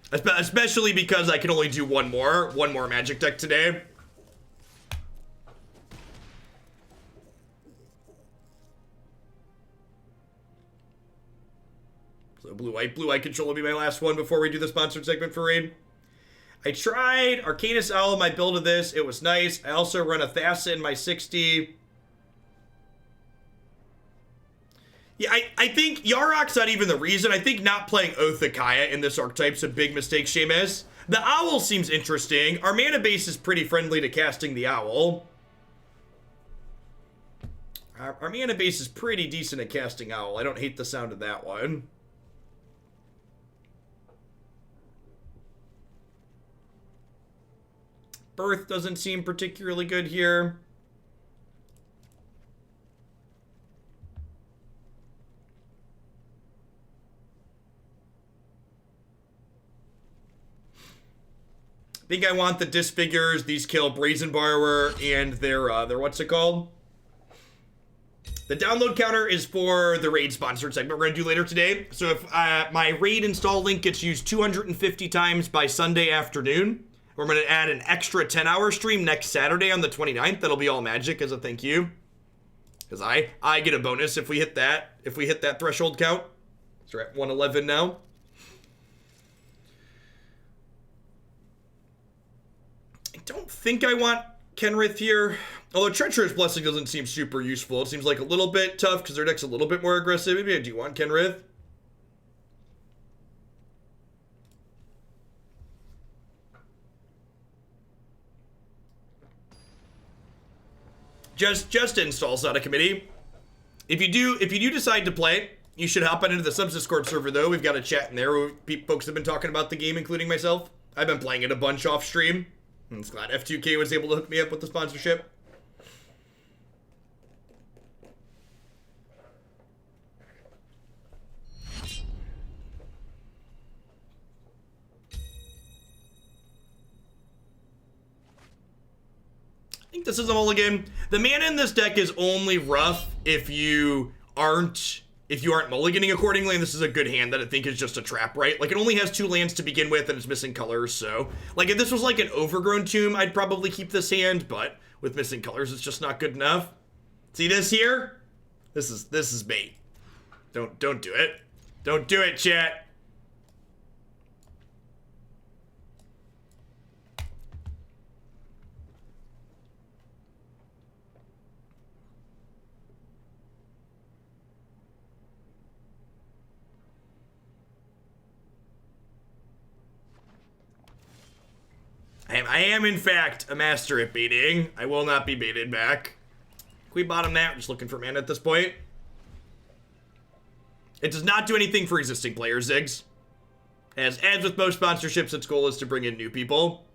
Especially because I can only do one more magic deck today. So blue-white control will be my last one before we do the sponsored segment for raid. I tried Arcanus Owl in my build of this. It was nice. I also run a Thassa in my 60. Yeah, I think Yarok's not even the reason. I think not playing Oathakaya in this archetype's a big mistake, Seamus. The Owl seems interesting. Our mana base is pretty friendly to casting the Owl. Our mana base is pretty decent at casting Owl. I don't hate the sound of that one. Birth doesn't seem particularly good here. I think I want the Disfigures. These kill Brazen Borrower and their what's it called? The download counter is for the raid sponsored segment we're going to do later today. So if my raid install link gets used 250 times by Sunday afternoon, we're going to add an extra 10-hour stream next Saturday on the 29th. That'll be all magic as a thank you. Because I get a bonus if we hit that threshold count. So we're at 111 now. I don't think I want Kenrith here. Although Treacherous Blessing doesn't seem super useful. It seems like a little bit tough because their deck's a little bit more aggressive. Maybe I do want Kenrith. Just installs out of committee. If you do decide to play, you should hop on into the subs Discord server though. We've got a chat in there where folks have been talking about the game, including myself. I've been playing it a bunch off stream. I'm just glad F2K was able to hook me up with the sponsorship. I think this is a mulligan. The mana in this deck is only rough if you aren't mulliganing accordingly, and this is a good hand that I think is just a trap, right? Like, it only has 2 lands to begin with, and it's missing colors, so... Like, if this was like an Overgrown Tomb, I'd probably keep this hand, but with missing colors, it's just not good enough. See this here? This is bait. Don't do it. Don't do it, chat. I am, in fact, a master at baiting. I will not be baited back. Can we bottom that? We're just looking for mana at this point. It does not do anything for existing players, Ziggs. As with most sponsorships, its goal is to bring in new people.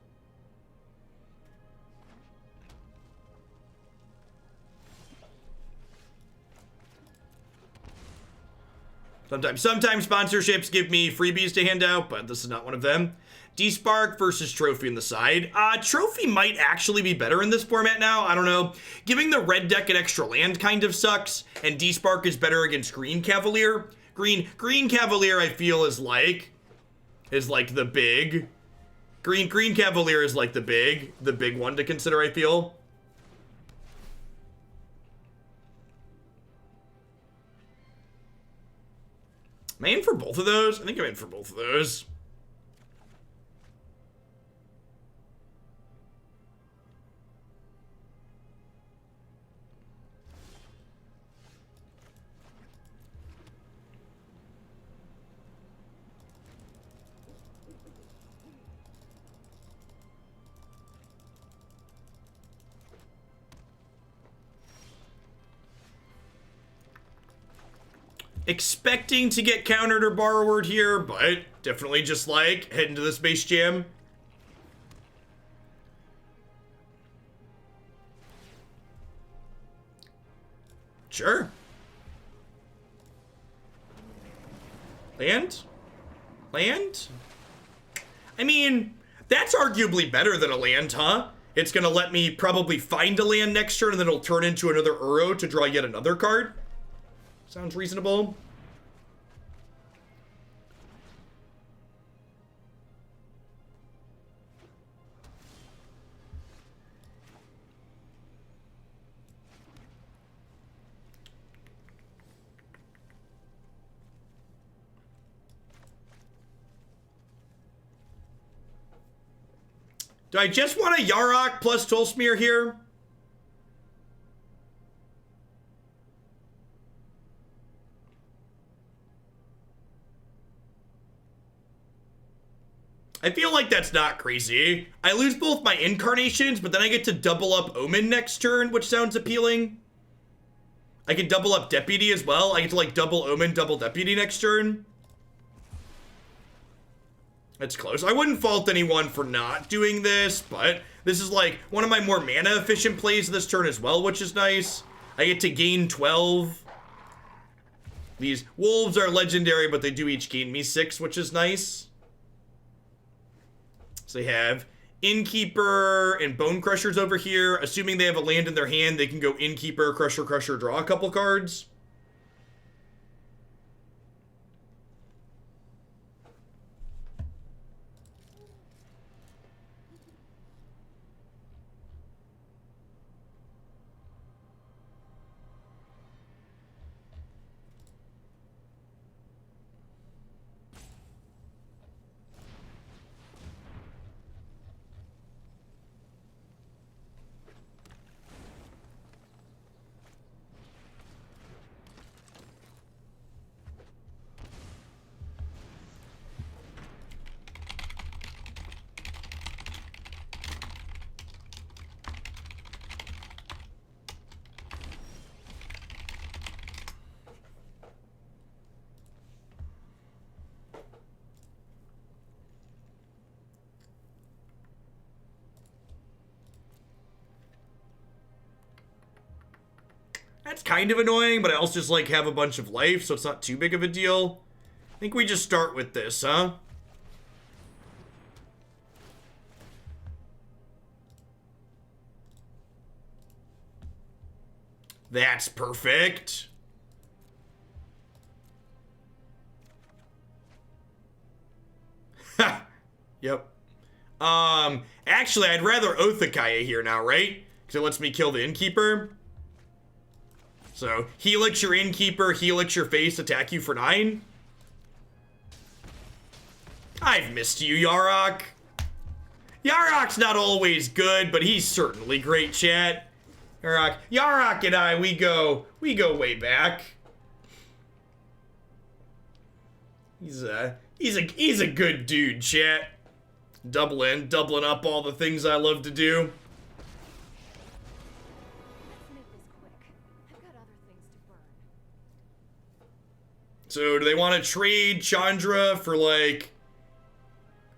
Sometimes sponsorships give me freebies to hand out, but this is not one of them. D-Spark versus Trophy in the side. Trophy might actually be better in this format now. I don't know. Giving the red deck an extra land kind of sucks, and D-Spark is better against Green Cavalier. Green Cavalier, I feel, is like the big. Green Cavalier is like the big one to consider, I feel. Am I in for both of those? I think I'm in for both of those. Expecting to get countered or borrowed here, but definitely just like heading to the Space Jam. Sure. Land? I mean, that's arguably better than a land, huh? It's gonna let me probably find a land next turn, and then it'll turn into another Uro to draw yet another card. Sounds reasonable. Do I just want a Yarok plus Tolsimir here? I feel like that's not crazy. I lose both my incarnations, but then I get to double up Omen next turn, which sounds appealing. I can double up Deputy as well. I get to like double Omen, double Deputy next turn. That's close. I wouldn't fault anyone for not doing this, but this is like one of my more mana efficient plays this turn as well, which is nice. I get to gain 12. These wolves are legendary, but they do each gain me 6, which is nice. So they have Innkeeper and Bone Crushers over here. Assuming they have a land in their hand, they can go Innkeeper, Crusher, draw a couple cards. That's kind of annoying, but I also just like have a bunch of life, so it's not too big of a deal. I think we just start with this, huh? That's perfect. Ha! Yep. Actually, I'd rather Oathakaya here now, right? Because it lets me kill the Innkeeper. So, Helix your Innkeeper, Helix your face, attack you for 9. I've missed you, Yarok. Yarok's not always good, but he's certainly great, chat. Yarok and I, we go way back. He's a good dude, chat. Doubling up all the things I love to do. Let's make this quick. I've got other things to burn. So do they want to trade Chandra for like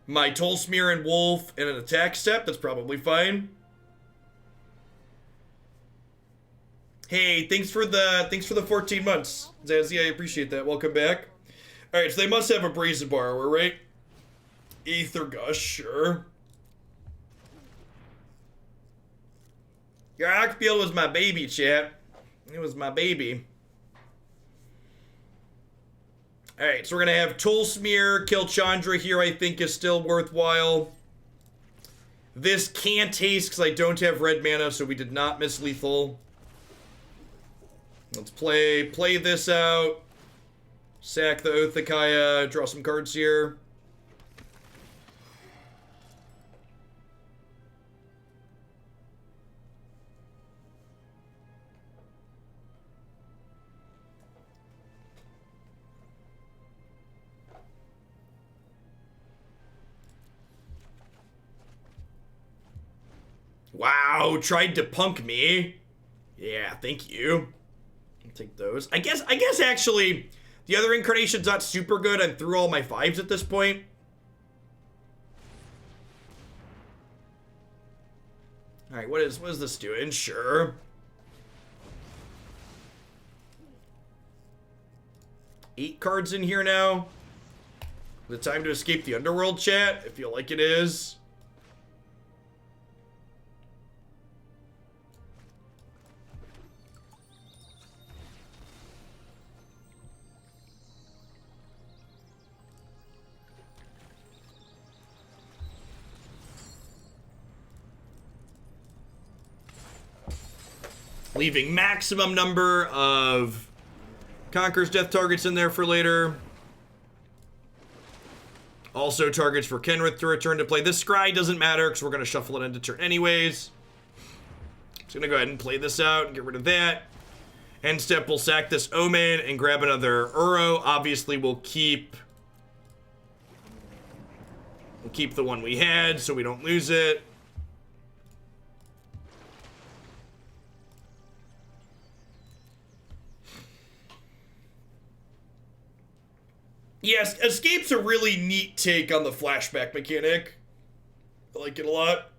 my Tolsimir and Wolf and an attack step? That's probably fine. Hey, thanks for the 14 months, Zazzy. I appreciate that. Welcome back. All right, so they must have a Brazen Borrower, right? Aether Gush, sure. Your Archfield was my baby, chat. It was my baby. Alright, so we're going to have Tolsimir kill Chandra here, I think is still worthwhile. This can't haste because I don't have red mana, so we did not miss lethal. Let's play this out. Sack the Oathakaya, draw some cards here. Wow, tried to punk me. Yeah, thank you. I'll take those. I guess actually the other incarnation's not super good. I'm through all my 5s at this point. Alright, what is this doing? Sure. 8 cards in here now. The time to escape the underworld, chat? I feel like it is. Leaving maximum number of Conqueror's Death targets in there for later. Also targets for Kenrith to return to play. This Scry doesn't matter because we're going to shuffle it into turn anyways. Just going to go ahead and play this out and get rid of that. End step, we'll sack this Omen and grab another Uro. Obviously, we'll keep the one we had so we don't lose it. Yes, Escape's a really neat take on the flashback mechanic. I like it a lot.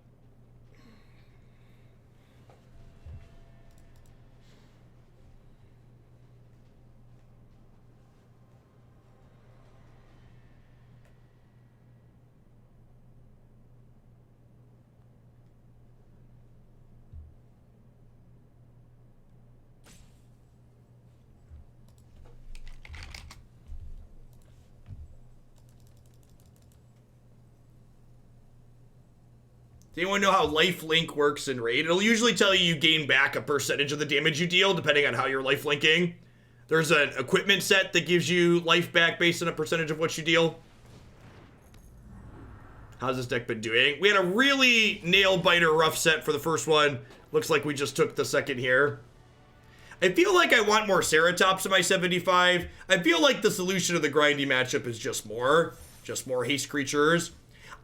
Does anyone know how life link works in Raid? It'll usually tell you gain back a percentage of the damage you deal, depending on how you're life linking. There's an equipment set that gives you life back based on a percentage of what you deal. How's this deck been doing? We had a really nail-biter rough set for the first one. Looks like we just took the second here. I feel like I want more Ceratops in my 75. I feel like the solution to the grindy matchup is just more haste creatures.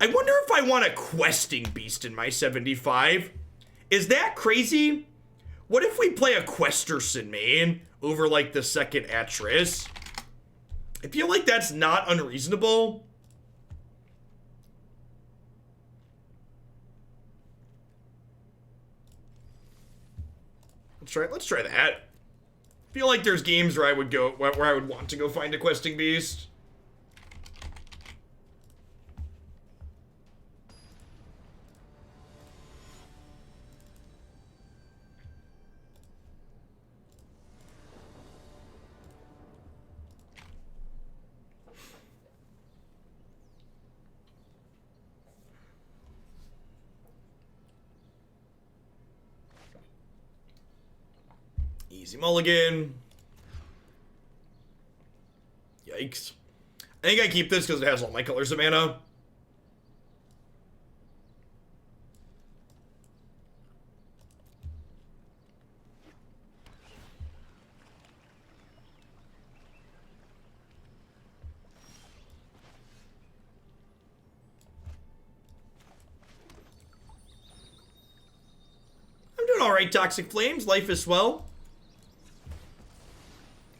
I wonder if I want a questing beast in my 75. Is that crazy? What if we play a Questerson main over like the second Atris? I feel like that's not unreasonable. Let's try that. Feel like there's games where I would go, where I would want to go find a questing beast. Easy mulligan. Yikes. I think I keep this because it has all my colors of mana. I'm doing alright, Toxic Flames. Life is swell.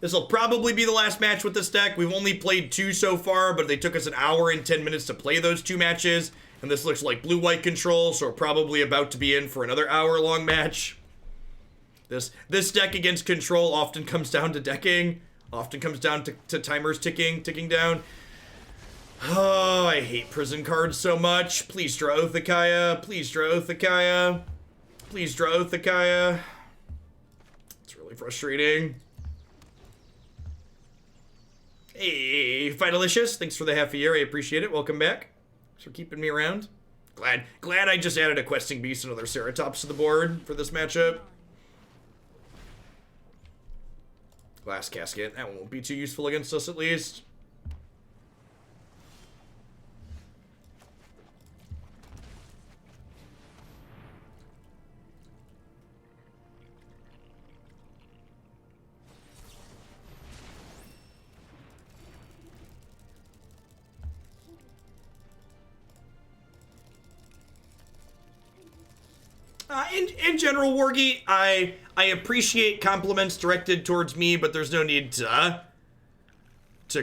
This will probably be the last match with this deck. We've only played 2 so far, but they took us an hour and 10 minutes to play those 2 matches. And this looks like blue-white control, so we're probably about to be in for another hour-long match. This deck against control often comes down to decking. Often comes down to timers ticking down. Oh, I hate prison cards so much. Please draw Othakaya. Please draw Othakaya. Please draw Othakaya. It's really frustrating. Hey, Fidelicious, thanks for the half a year. I appreciate it. Welcome back. Thanks for keeping me around. Glad I just added a questing beast and another Ceratops to the board for this matchup. Glass Casket. That one won't be too useful against us, at least. In general, Wargy, I appreciate compliments directed towards me, but there's no need to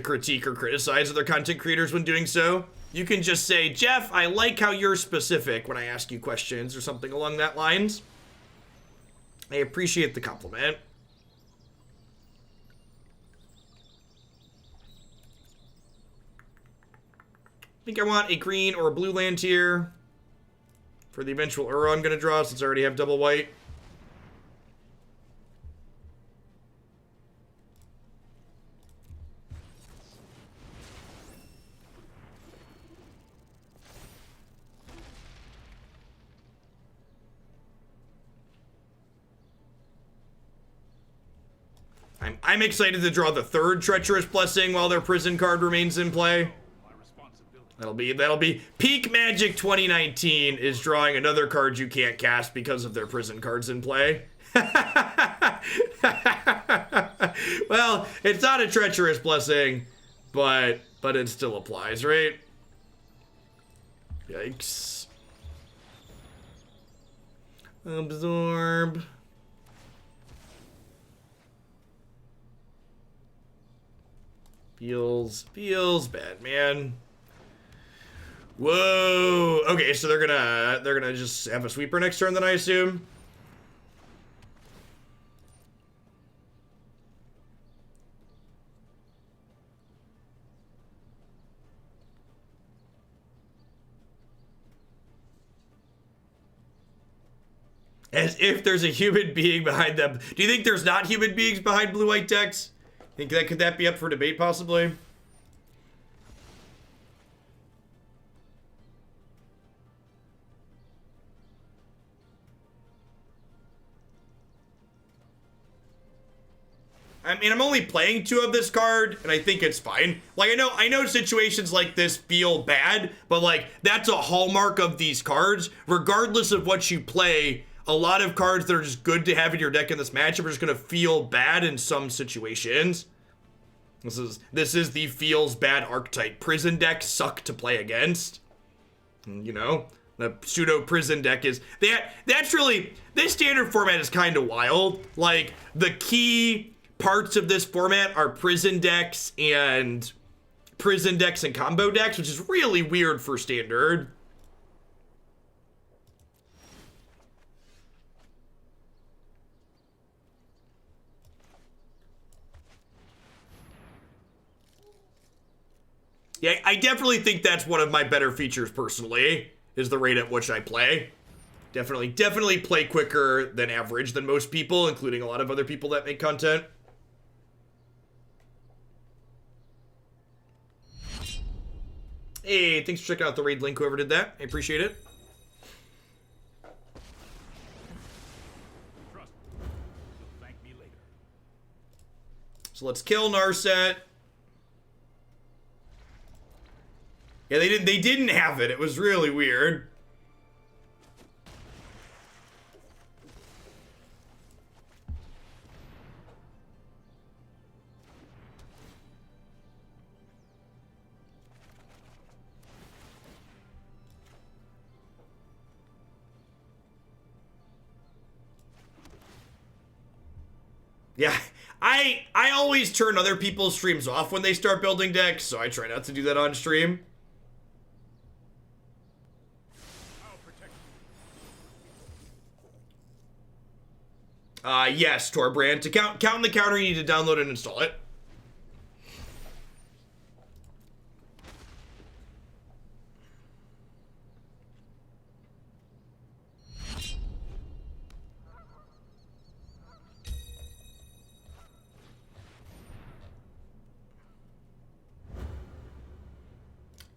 critique or criticize other content creators when doing so. You can just say, Jeff, I like how you're specific when I ask you questions or something along that lines. I appreciate the compliment. I think I want a green or a blue land here for the eventual Uro I'm going to draw, since I already have double white. I'm excited to draw the 3rd Treacherous Blessing while their prison card remains in play. That'll be peak Magic 2019 is drawing another card you can't cast because of their prison cards in play. Well, it's not a Treacherous Blessing, but it still applies, right? Yikes. Absorb. Feels bad, man. Whoa. Okay, so they're gonna just have a sweeper next turn then, I assume. As if there's a human being behind them. Do you think there's not human beings behind blue-white decks? Think that could that be up for debate, possibly? I mean, I'm only playing 2 of this card, and I think it's fine. Like, I know situations like this feel bad, but like, that's a hallmark of these cards. Regardless of what you play, a lot of cards that are just good to have in your deck in this matchup are just gonna feel bad in some situations. This is the feels bad archetype. Prison decks suck to play against. You know, the pseudo prison deck is that's really, this standard format is kind of wild. Like, the key parts of this format are prison decks and combo decks, which is really weird for standard. Yeah, I definitely think that's one of my better features personally, is the rate at which I play. Definitely play quicker than average than most people, including a lot of other people that make content. Hey, thanks for checking out the raid link, whoever did that. I appreciate it. Trust me. You'll thank me later. So let's kill Narset. Yeah, they didn't have it. It was really weird. Yeah, I always turn other people's streams off when they start building decks, so I try not to do that on stream. I'll protect you. Yes, Torbrand. To count the counter, you need to download and install it.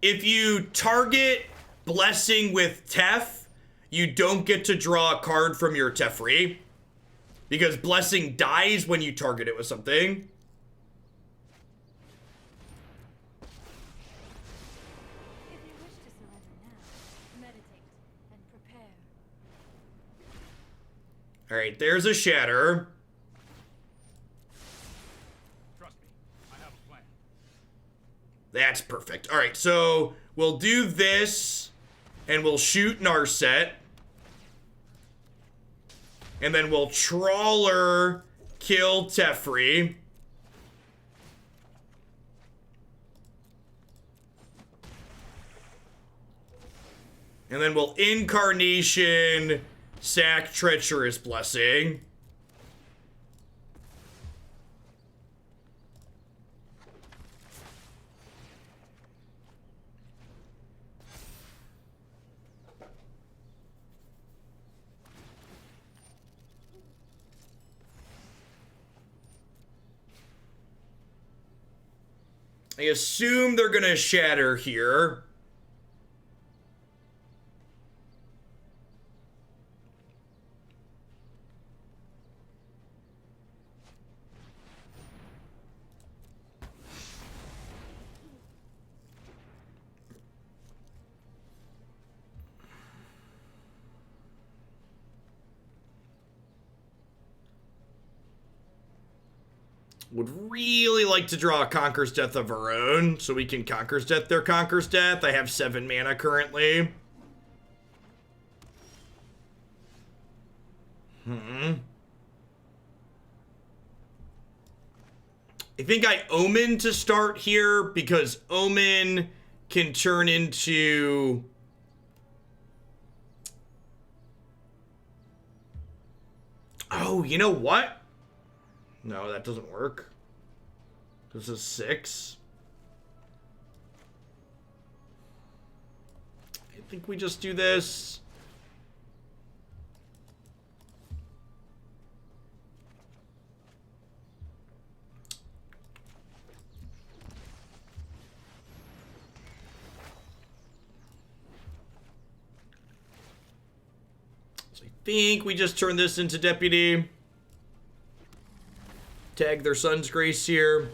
If you target Blessing with Tef, you don't get to draw a card from your Teferi, because Blessing dies when you target it with something. If you wish to surrender now, meditate and prepare. Alright, there's a Shatter. Trust me. I have a plan. That's perfect. Alright, so we'll do this, and we'll shoot Narset. And then we'll Trawler, kill Teferi. And then we'll Incarnation, sack Treacherous Blessing. I assume they're gonna Shatter here. Would really like to draw a Conquer's Death of our own, so we can Conquer's Death their Conquer's Death. I have 7 mana currently. I think I Omen to start here, because Omen can turn into... Oh, you know what? No, that doesn't work. This is 6. I think we just do this. So I think we just turn this into Deputy. Tag their Sun's Grace here.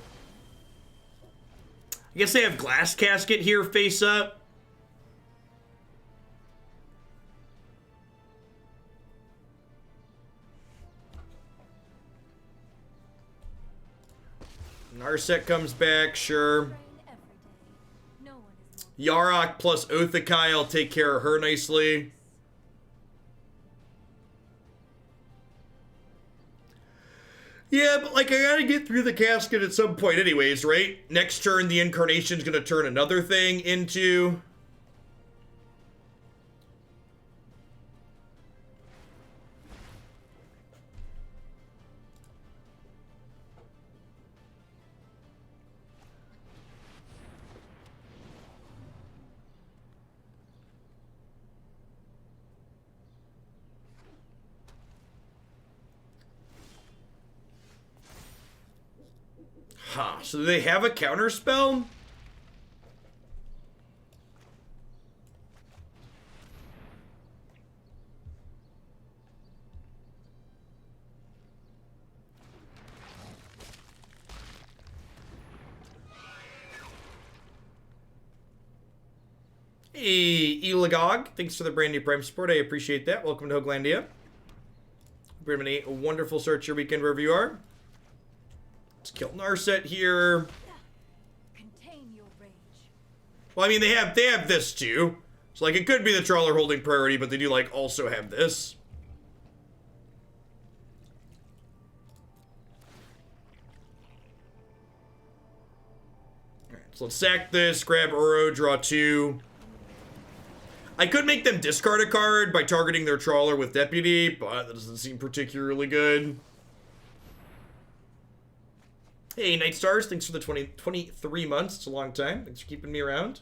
I guess they have Glass Casket here face up. Narset comes back, sure. Train every day. No one is more Yarok plus Othakai, I'll take care of her nicely. Yeah, but like I gotta get through the casket at some point anyways, right? Next turn, the Incarnation's gonna turn another thing into... So do they have a counter spell? Hey, Elagog, thanks for the brand new Prime support. I appreciate that. Welcome to Hoaglandia. We're having a wonderful start to your weekend wherever you are. Let's kill Narset here. Contain your rage. Well, I mean, they have this too. So like, it could be the Trawler holding priority, but they do like also have this. All right, so let's sack this, grab Uro, draw 2. I could make them discard a card by targeting their Trawler with Deputy, but that doesn't seem particularly good. Hey, Night Stars, thanks for the 23 months. It's a long time. Thanks for keeping me around.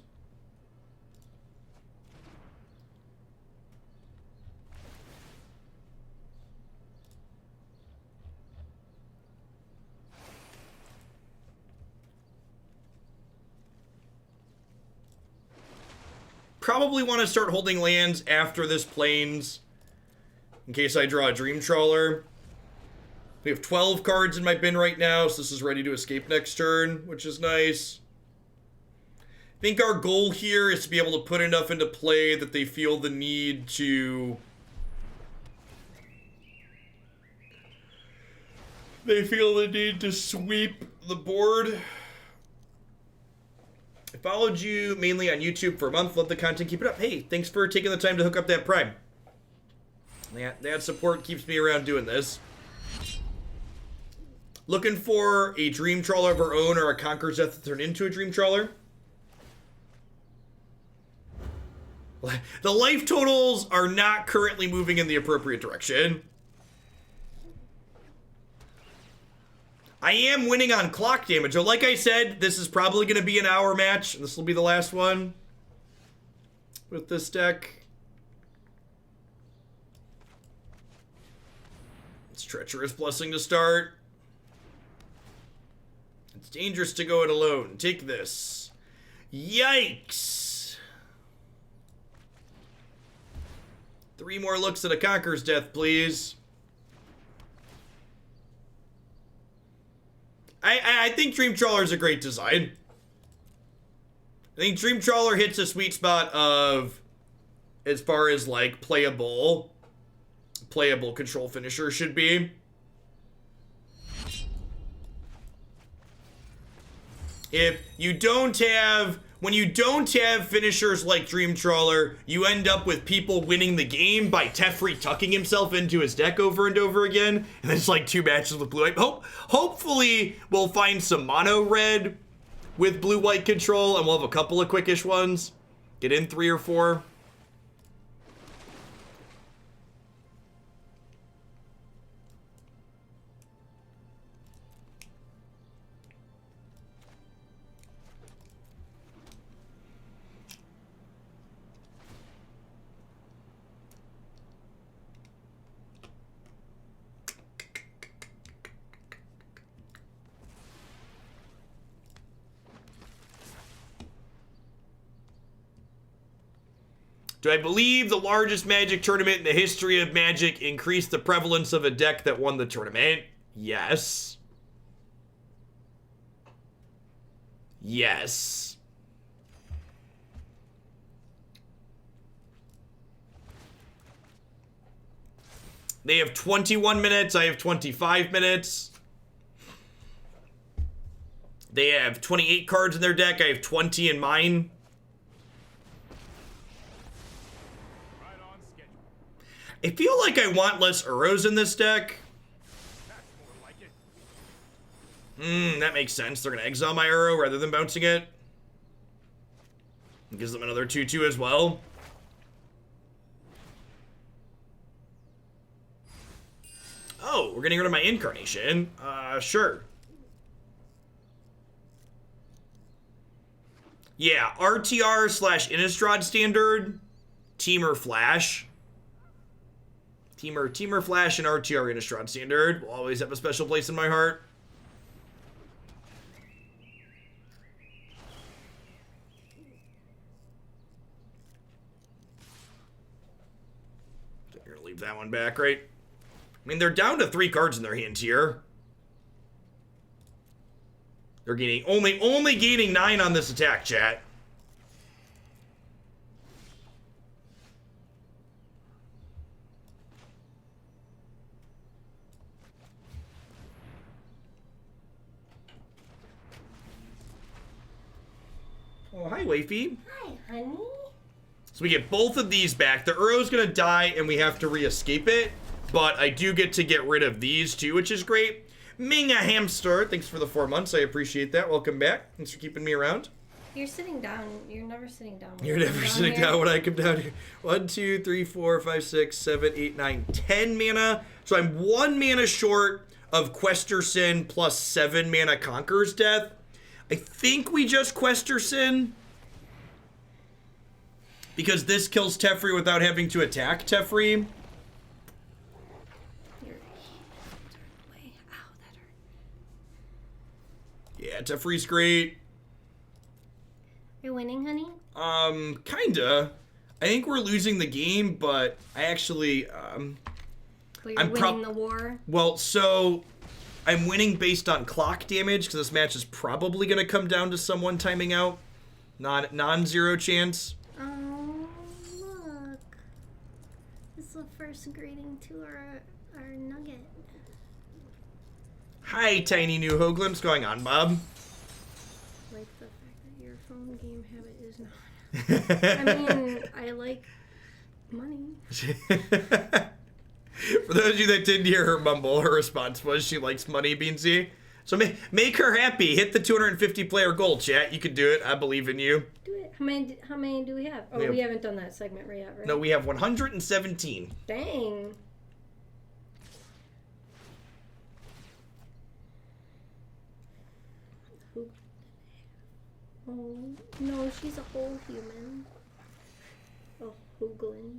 Probably want to start holding lands after this Plains, in case I draw a Dream Trawler. We have 12 cards in my bin right now, so this is ready to escape next turn, which is nice. I think our goal here is to be able to put enough into play that they feel the need to... sweep the board. I followed you mainly on YouTube for a month. Love the content. Keep it up. Hey, thanks for taking the time to hook up that Prime. That support keeps me around doing this. Looking for a Dream Trawler of our own or a Conqueror's Death to turn into a Dream Trawler. The life totals are not currently moving in the appropriate direction. I am winning on clock damage. So like I said, this is probably going to be an hour match. This will be the last one with this deck. It's Treacherous Blessing to start. It's dangerous to go it alone. Take this. Yikes. 3 more looks at a Conqueror's Death, please. I think Dream Trawler is a great design. I think Dream Trawler hits a sweet spot of, as far as like playable control finisher should be. If you don't have, when you don't have finishers like Dream Trawler, you end up with people winning the game by Teferi tucking himself into his deck over and over again. And it's like 2 matches with blue-white. Hopefully we'll find some mono red with blue-white control, and we'll have a couple of quickish ones. Get in 3 or 4. Do I believe the largest Magic tournament in the history of Magic increased the prevalence of a deck that won the tournament? Yes. Yes. They have 21 minutes. I have 25 minutes. They have 28 cards in their deck. I have 20 in mine. I feel like I want less Uros in this deck. That makes sense. They're going to exile my Uro rather than bouncing it. It gives them another 2/2 as well. Oh, we're getting rid of my Incarnation. Sure. Yeah, RTR/Innistrad standard. Teamer Flash. Teamer Flash and RTR Innistrad standard will always have a special place in my heart. leave that one back, right? I mean, they're down to 3 cards in their hand here. They're gaining only gaining 9 on this attack, chat. Oh, hi, Wafy. Hi, honey. So we get both of these back. The Uro's gonna die and we have to re-escape it. But I do get to get rid of these too, which is great. Minga Hamster, thanks for the 4 months. I appreciate that. Welcome back. Thanks for keeping me around. You're sitting down. You're never sitting down. You're never sitting down when I come down here. 1, 2, 3, 4, 5, 6, 7, 8, 9, 10 mana. So I'm 1 mana short of Questerson plus 7 mana Conqueror's Death. I think we just Questerson. Because this kills Teferi without having to attack Teferi. Yeah, Teferi's great. You're winning, honey? Kinda. I think we're losing the game, but I actually, But you're I'm winning the war? Well, so I'm winning based on clock damage, because this match is probably going to come down to someone timing out. Non-zero chance. Oh, look. This is the first greeting to our nugget. Hi, tiny new Hoaglim. What's going on, Bob? Like the fact that your phone game habit is not. I mean, I like money. For those of you that didn't hear her mumble, her response was she likes money, Beansy. So make her happy. Hit the 250 player goal, chat. You can do it. I believe in you. Do it. How many do we have? Oh, we haven't done that segment yet, right? No, we have 117. Dang. Oh, no, she's a whole human. Oh, Hoogland.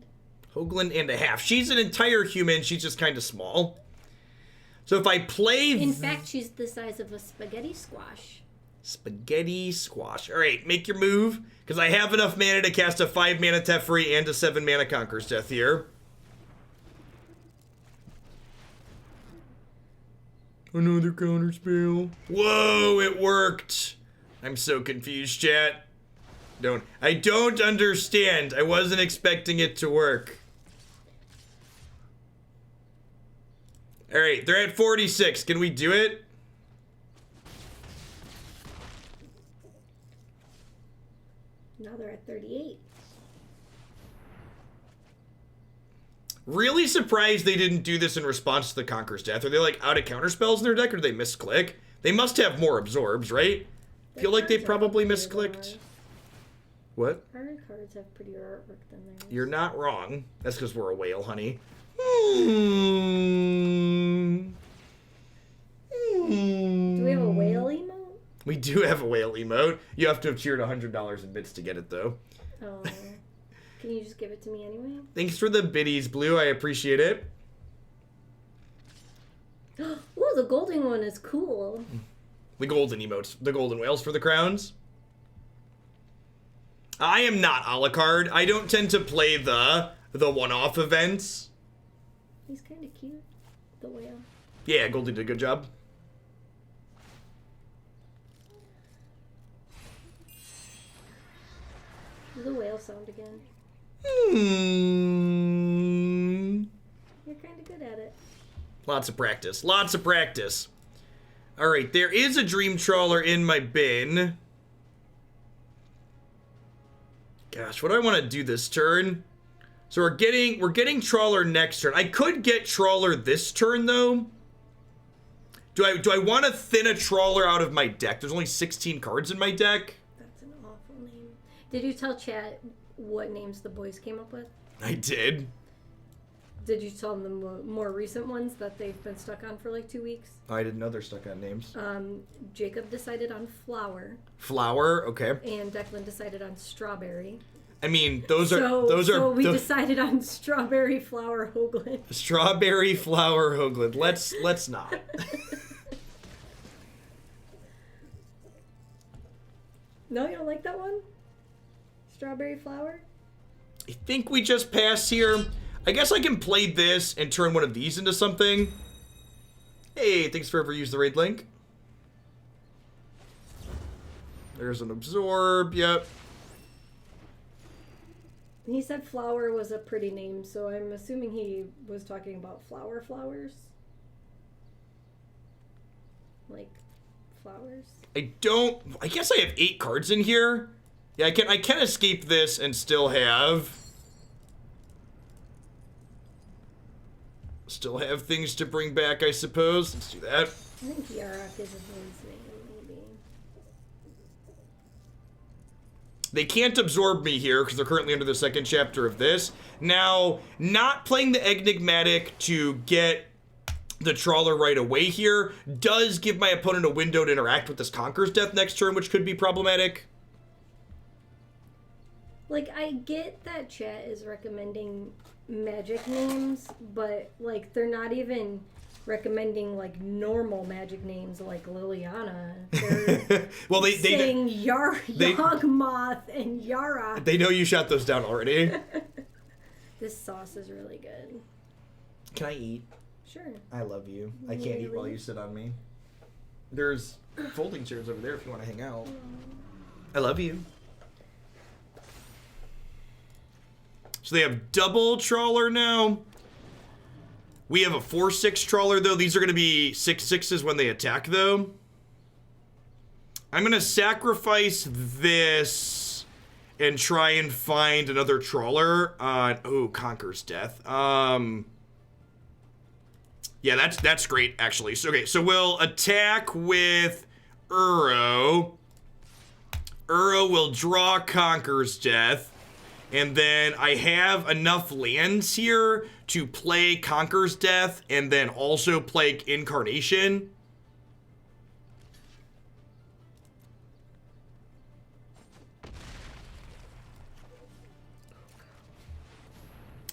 Hoagland and a half. She's an entire human. She's just kind of small. So if I play... In fact, she's the size of a spaghetti squash. Spaghetti squash. All right, make your move. Because I have enough mana to cast a 5 mana Teferi and a 7 mana Conqueror's Death here. Another counter spell. Whoa, it worked. I'm so confused, chat. I don't understand. I wasn't expecting it to work. All right, they're at 46. Can we do it? Now they're at 38. Really surprised they didn't do this in response to the Conqueror's Death. Are they like out of counter spells in their deck, or do they misclick? They must have more absorbs, right? Feel like they probably misclicked. What? Our cards have prettier artwork than theirs. You're not wrong. That's because we're a whale, honey. Do we have a whale emote? We do have a whale emote. You have to have cheered $100 in bits to get it, though. Oh. Can you just give it to me anyway? Thanks for the biddies, Blue. I appreciate it. Ooh, the golden one is cool. The golden emotes. The golden whales for the crowns. I am not a la carte. I don't tend to play the one-off events. He's kind of cute, the whale. Yeah, Goldie did a good job. Do the whale sound again. You're kind of good at it. Lots of practice. Lots of practice. All right, there is a Dream Trawler in my bin. Gosh, what do I want to do this turn? So we're getting Trawler next turn. I could get Trawler this turn though. Do I want to thin a Trawler out of my deck? There's only 16 cards in my deck. That's an awful name. Did you tell chat what names the boys came up with? I did. Did you tell them the more recent ones that they've been stuck on for like 2 weeks? I didn't know they're stuck on names. Jacob decided on flower. Flower, okay. And Declan decided on strawberry. I mean, those are So we decided on strawberry flower Hoagland. Strawberry flower Hoagland. Let's not. No, you don't like that one? Strawberry flower? I think we just pass here. I guess I can play this and turn one of these into something. Hey, thanks for ever use the raid link. There's an absorb, yep. He said flower was a pretty name, so I'm assuming he was talking about flowers. Like flowers. I guess I have 8 cards in here. Yeah, I can escape this and still have things to bring back, I suppose. Let's do that. I think Yarak is his name, maybe. They can't absorb me here because they're currently under the second chapter of this. Now, not playing the Enigmatic to get the Trawler right away here does give my opponent a window to interact with this Conqueror's Death next turn, which could be problematic. Like, I get that chat is recommending magic names, but, like, they're not even recommending, like, normal magic names like Liliana. They're well, they saying Yawgmoth and Yara. They know you shot those down already. This sauce is really good. Can I eat? Sure. I love you. I can't eat while you sit on me. There's folding chairs over there if you want to hang out. I love you. So they have double Trawler now. We have a 4/6 Trawler, though. These are going to be 6/6s when they attack, though. I'm going to sacrifice this and try and find another Trawler on... Oh, Conqueror's Death. Yeah, that's great, actually. So, okay, so we'll attack with Uro. Uro will draw Conqueror's Death. And then I have enough lands here to play Conqueror's Death and then also play Incarnation.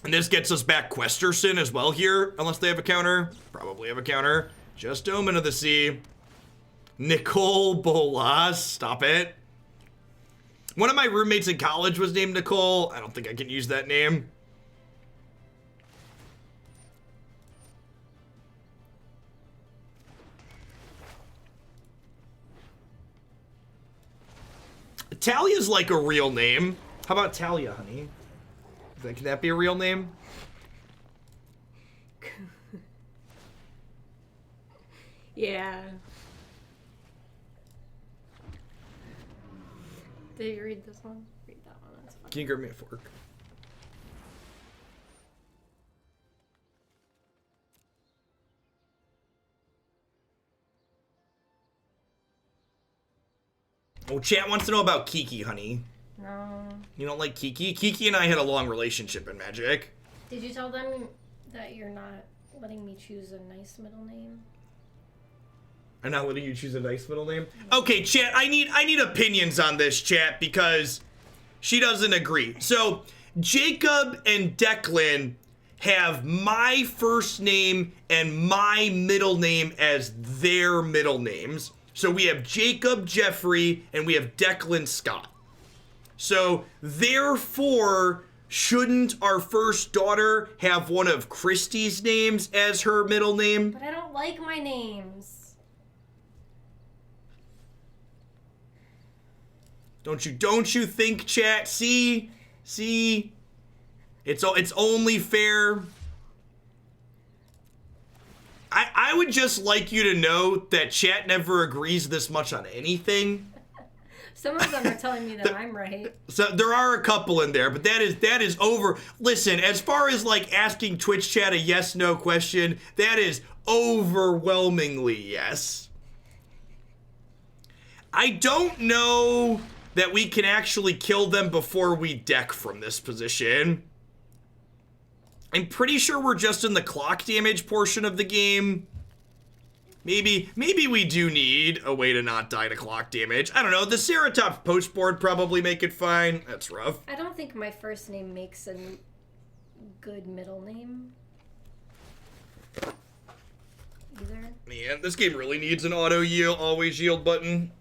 And this gets us back Questerson as well here, unless they have a counter. Probably have a counter. Just Omen of the Sea. Nicole Bolas, stop it. One of my roommates in college was named Nicole. I don't think I can use that name. Talia's like a real name. How about Talia, honey? Can that be a real name? Yeah. Did you read this one? Read that one. That's fine. Can you grab me a fork? Oh, chat wants to know about Kiki, honey. No. You don't like Kiki? Kiki and I had a long relationship in Magic. Did you tell them that you're not letting me choose a nice middle name? I'm not letting you choose a nice middle name? Okay, chat, I need opinions on this, chat, because she doesn't agree. So, Jacob and Declan have my first name and my middle name as their middle names. So we have Jacob Jeffrey and we have Declan Scott. So, therefore, shouldn't our first daughter have one of Christie's names as her middle name? But I don't like my names. Don't you think, chat? See? It's only fair. I would just like you to know that chat never agrees this much on anything. Some of them are telling me that I'm right. So there are a couple in there, but that is over. Listen, as far as like asking Twitch chat a yes/no question, that is overwhelmingly yes. I don't know that we can actually kill them before we deck from this position. I'm pretty sure we're just in the clock damage portion of the game. Maybe we do need a way to not die to clock damage. I don't know. The Ceratops post board probably make it fine. That's rough. I don't think my first name makes a good middle name. Either. Man, this game really needs an auto yield, always yield button.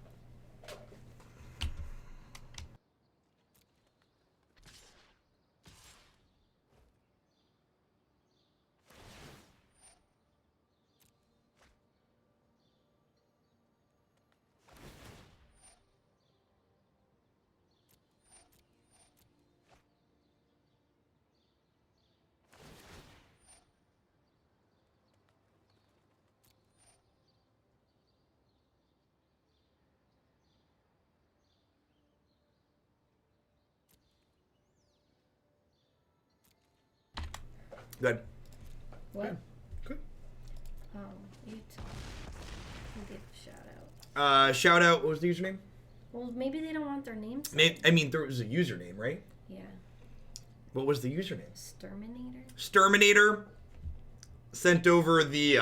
Good. What? Good. Oh, you give a shout out. Shout out. What was the username? Well, maybe they don't want their names. I mean, there was a username, right? Yeah. What was the username? Sterminator. Sent over the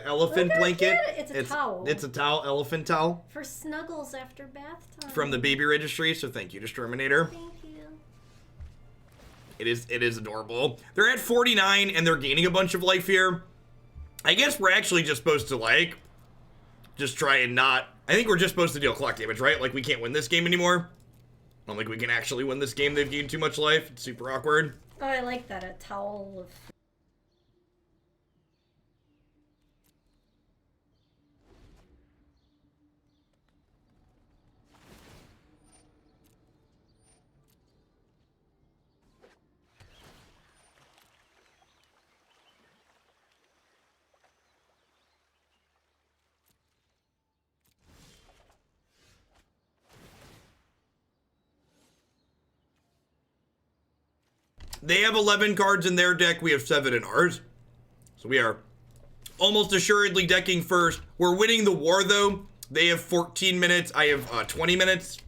elephant blanket. It's a towel. It's a towel, elephant towel. For snuggles after bath time. From the baby registry, so thank you to Sterminator. Thank you. It is adorable. They're at 49 and they're gaining a bunch of life here. I guess we're actually just supposed to like just try and not. I think we're just supposed to deal clock damage, right? Like we can't win this game anymore. I don't think we can actually win this game. They've gained too much life. It's super awkward. Oh, I like that. A towel of. They have 11 cards in their deck. We have 7 in ours. So we are almost assuredly decking first. We're winning the war, though. They have 14 minutes. I have 20 minutes.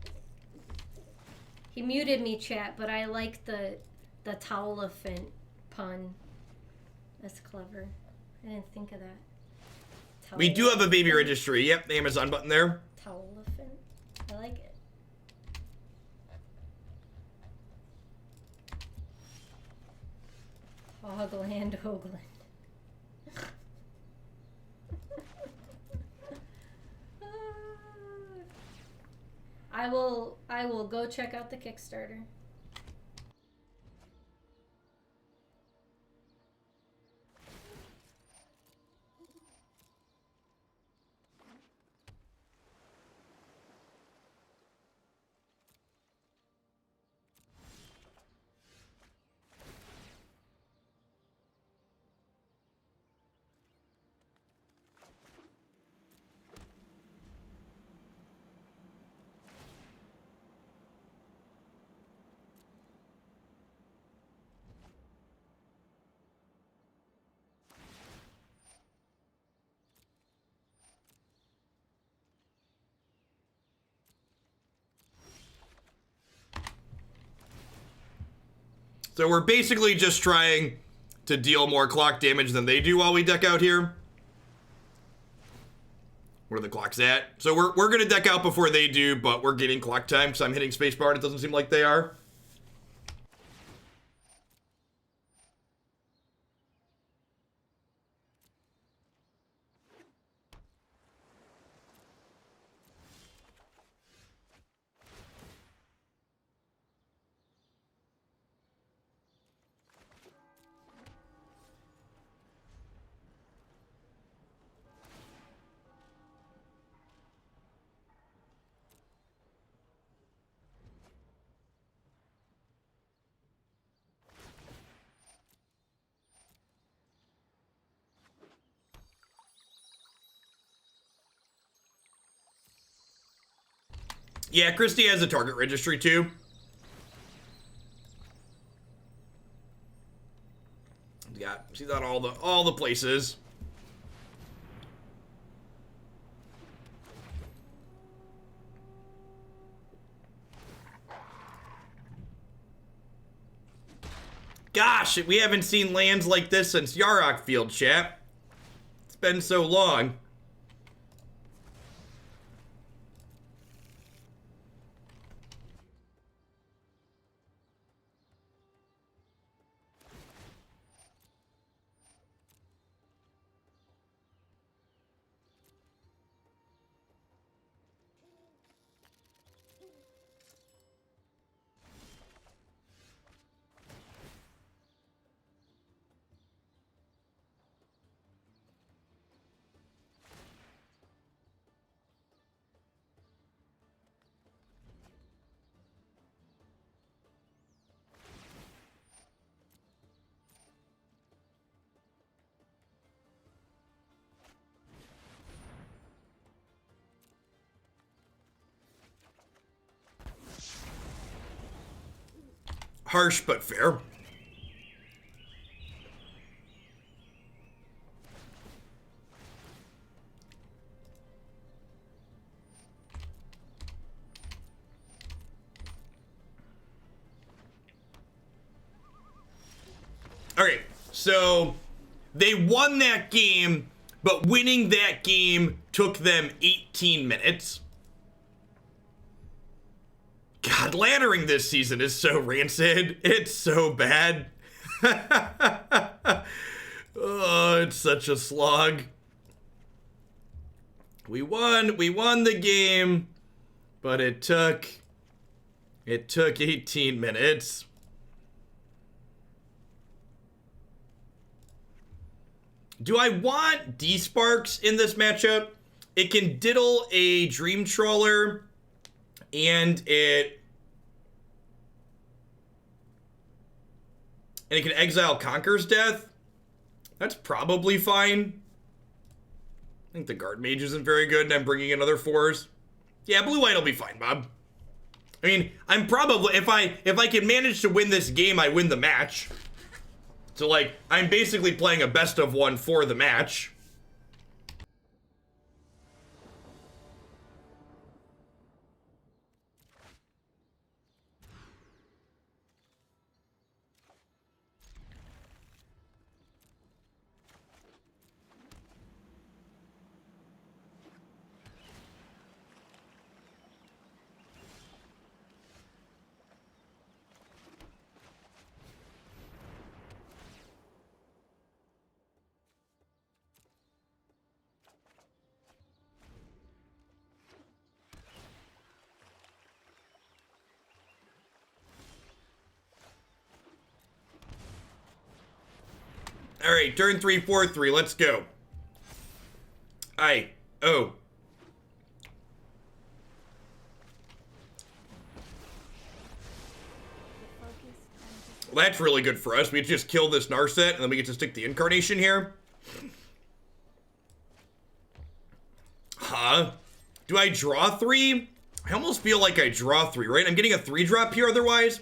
He muted me, chat, but I like the towelephant pun. That's clever. I didn't think of that. We do have a baby registry. Yep, the Amazon button there. Towelephant. I like it. Hogland, Hoagland. I will go check out the Kickstarter. So we're basically just trying to deal more clock damage than they do while we deck out here. Where the clock's at. So we're going to deck out before they do, but we're getting clock time because I'm hitting spacebar and it doesn't seem like they are. Yeah, Christy has a target registry too. Yeah, she's on all the places. Gosh, we haven't seen lands like this since Yarok Field, chat. It's been so long. Harsh but fair. All right, so they won that game, but winning that game took them 18 minutes. God, laddering this season is so rancid. It's so bad. Oh, it's such a slog. We won the game, but it took 18 minutes. Do I want D-Sparks in this matchup? It can diddle a Dream Trawler, and it can exile Conqueror's Death. That's probably fine. I think the Guardmage isn't very good, and I'm bringing in other 4s. Yeah, blue-white will be fine, Bob. I mean, I'm probably, if I can manage to win this game, I win the match. So, like, I'm basically playing a best of 1 for the match. All right, turn 3, 4, 3. Let's go. Oh. Well, that's really good for us. We just kill this Narset, and then we get to stick the Incarnation here. Huh? Do I draw 3? I almost feel like I draw 3, right? I'm getting a 3-drop here otherwise.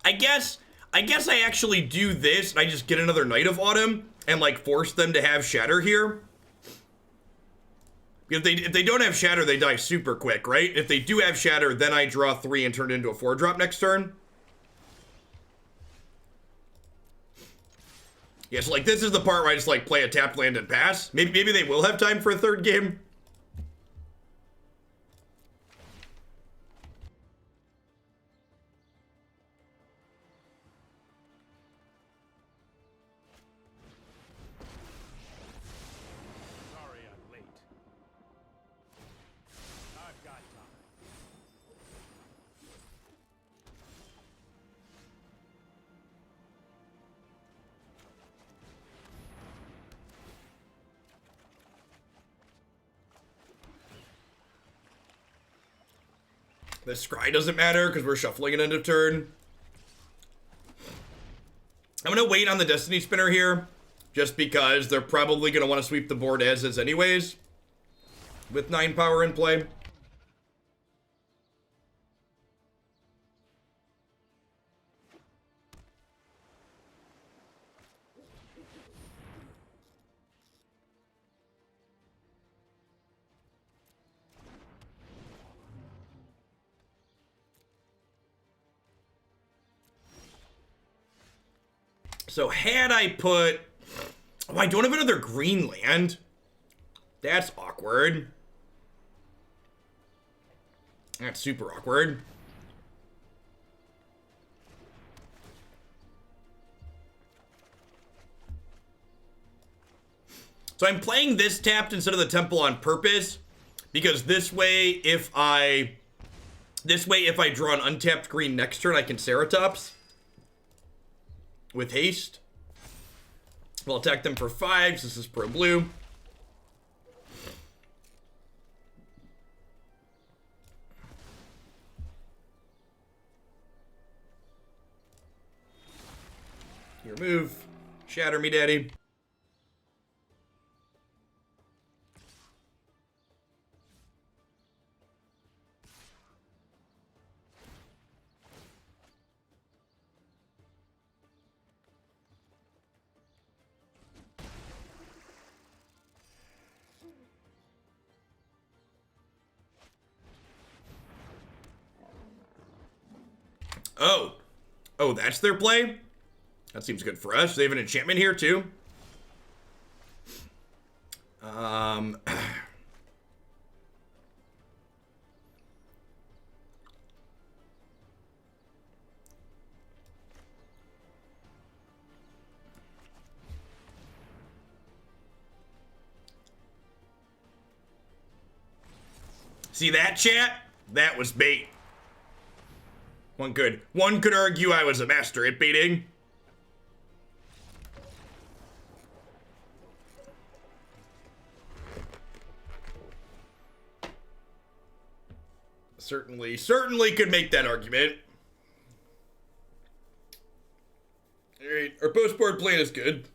I guess I actually do this, and I just get another Knight of Autumn and, like, force them to have Shatter here. If they don't have Shatter, they die super quick, right? If they do have Shatter, then I draw 3 and turn it into a 4-drop next turn. Yeah, so, like, this is the part where I just, like, play a tapped land and pass. Maybe they will have time for a 3rd game. Sorry I'm late. I've got time. The scry doesn't matter because we're shuffling at end of turn. I'm going to wait on the Destiny Spinner here just because they're probably going to want to sweep the board as is anyways with 9 power in play. So had I put... Oh, I don't have another green land. That's awkward. That's super awkward. So I'm playing this tapped instead of the Temple on purpose, because this way if I draw an untapped green next turn, I can Ceratops with haste. We'll attack them for 5, so this is pro blue. Your move. Shatter me, daddy. Oh, that's their play? That seems good for us. They have an enchantment here too. See that, chat? That was bait. One could argue I was a master at baiting. Certainly could make that argument. All right, our post-board plan is good.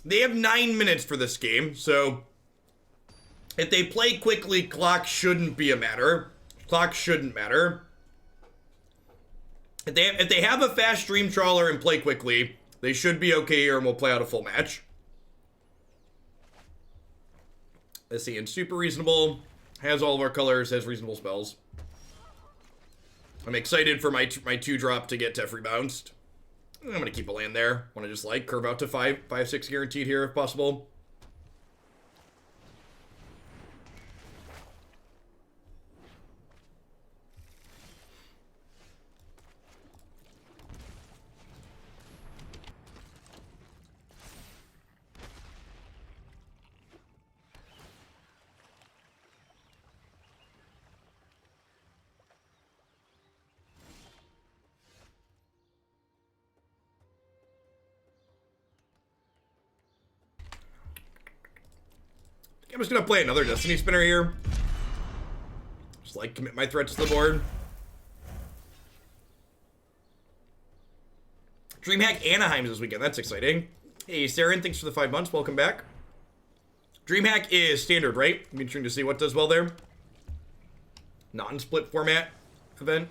They have 9 minutes for this game, so if they play quickly, clock shouldn't be a matter. Clock shouldn't matter. If they have a fast Dream Trawler and play quickly, they should be okay here and we'll play out a full match. Let's see, and super reasonable. Has all of our colors, has reasonable spells. I'm excited for my 2-drop to get Teferi bounced. I'm gonna keep a land there. Wanna just like curve out to 5/6 guaranteed here if possible. I'm just gonna play another Destiny Spinner here. Just like commit my threats to the board. DreamHack Anaheim's this weekend. That's exciting. Hey, Saren, thanks for the 5 months. Welcome back. DreamHack is standard, right? I'm interesting to see what does well there. Non-split format event.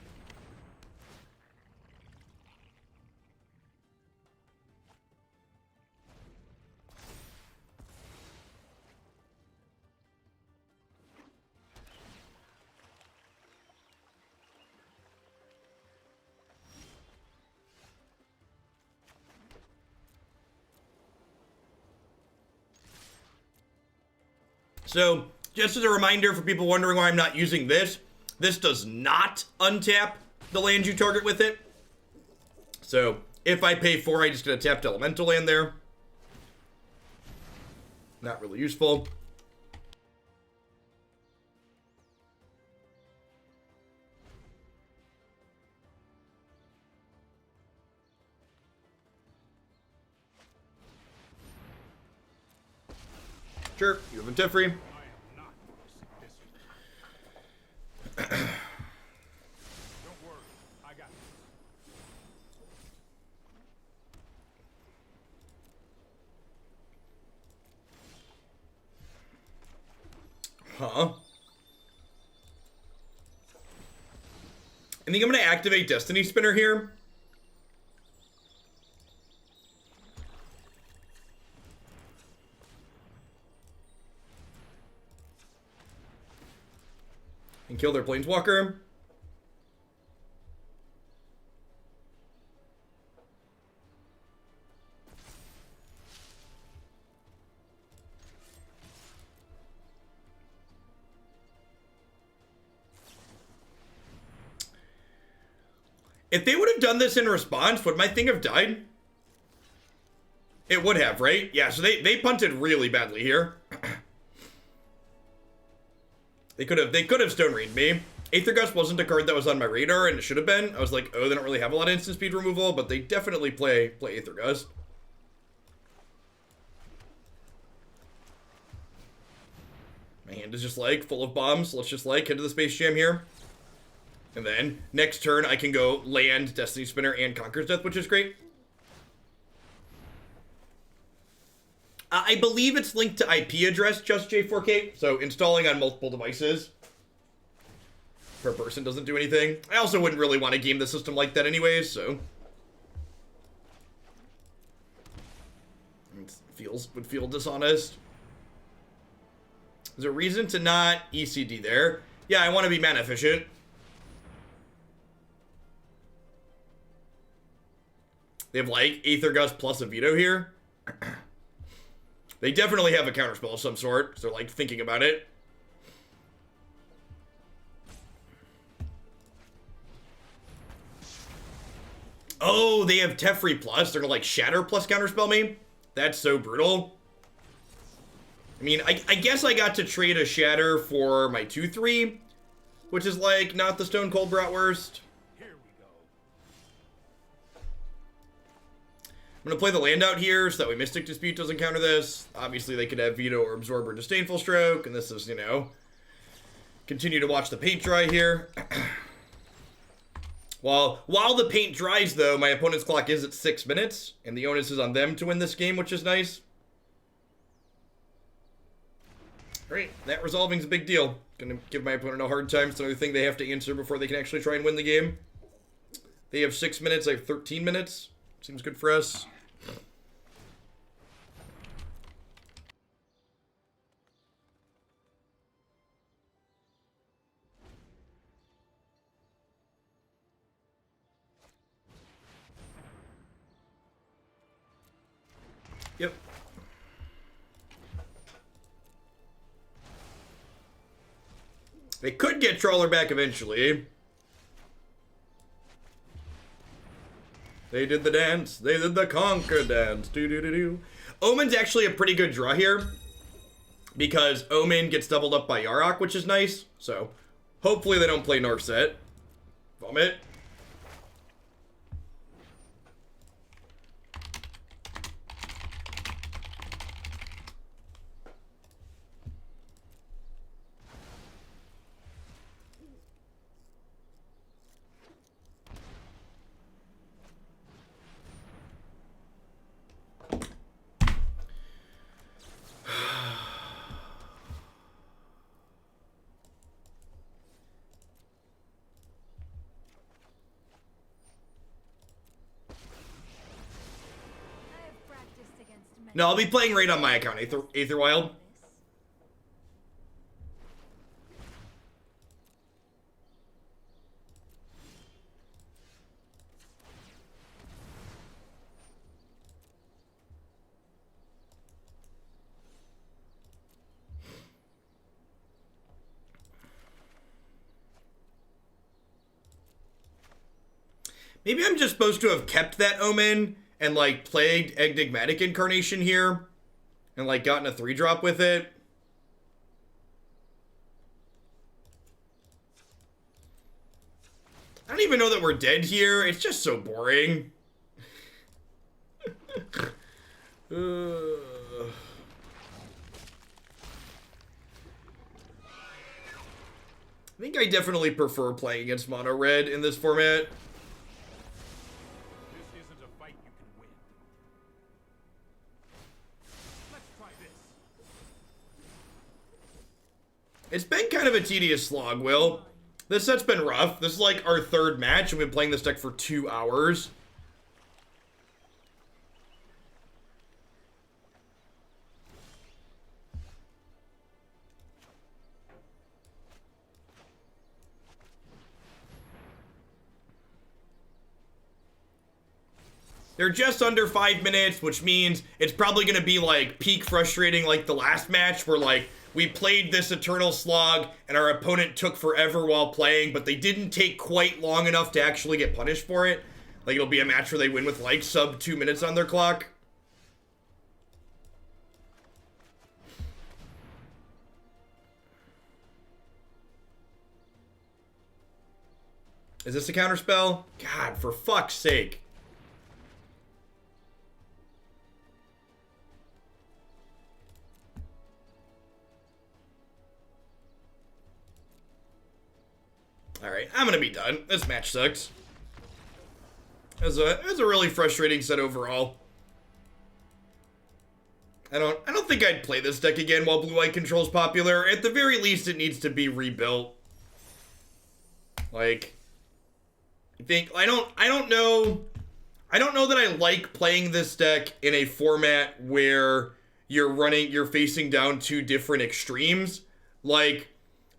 So, just as a reminder for people wondering why I'm not using this, this does not untap the land you target with it. So, if I pay 4, I just get a tapped elemental land there. Not really useful. Sure, you have a Teferi. Don't worry, I got it. Huh? I think I'm going to activate Destiny Spinner here. And kill their Planeswalker. If they would have done this in response, would my thing have died? It would have, right? Yeah, so they punted really badly here. They could have Stone Rained me. Aether Gust wasn't a card that was on my radar, and it should have been. I was like, oh, they don't really have a lot of instant speed removal, but they definitely play Aether Gust. hand is just like full of bombs. Let's just like head to the Space Jam here. And then next turn I can go land, Destiny Spinner, and Conqueror's Death, which is great. I believe it's linked to IP address, just J4K, so installing on multiple devices per person doesn't do anything. I also wouldn't really want to game the system like that anyways, so it would feel dishonest. There's a reason to not ECD there. Yeah, I want to be mana efficient. They have like Aether Gust plus a veto here. They definitely have a counterspell of some sort, so they're like thinking about it. Oh, they have Teferi plus. They're gonna like Shatter plus counterspell me. That's so brutal. I mean, I guess I got to trade a Shatter for my 2/3, which is like not the Stone Cold Bratwurst. Here we go. I'm gonna play the land out here so that way Mystic Dispute doesn't counter this. Obviously, they could have Veto or Absorb or Disdainful Stroke, and this is, you know, continue to watch the paint dry here. While the paint dries, though, my opponent's clock is at 6 minutes, and the onus is on them to win this game, which is nice. Great, that resolving's a big deal. Gonna give my opponent a hard time. It's another thing they have to answer before they can actually try and win the game. They have 6 minutes, I have 13 minutes. Seems good for us. Yep. They could get Trawler back eventually. They did the dance. They did the conquer dance. Do-do-do-do. Omen's actually a pretty good draw here, because Omen gets doubled up by Yarok, which is nice. So, hopefully they don't play Narset. Vomit. I have practiced against many. No, I'll be playing right on my account, Aetherwild. Maybe I'm just supposed to have kept that Omen and, like, played Enigmatic Incarnation here and, like, gotten a 3-drop with it. I don't even know that we're dead here. It's just so boring. I think I definitely prefer playing against Mono Red in this format. This isn't a fight you can win. Let's try this. It's been kind of a tedious slog, Will. This set's been rough. This is like our 3rd match, and we've been playing this deck for 2 hours. They're just under 5 minutes, which means it's probably going to be like peak frustrating like the last match where like we played this eternal slog and our opponent took forever while playing, but they didn't take quite long enough to actually get punished for it. Like it'll be a match where they win with like sub 2 minutes on their clock. Is this a counterspell? God, for fuck's sake. Alright, I'm gonna be done. This match sucks. It was a really frustrating set overall. I don't think I'd play this deck again while blue-white control's popular. At the very least, it needs to be rebuilt. Like, I don't know that I like playing this deck in a format where you're facing down two different extremes. Like,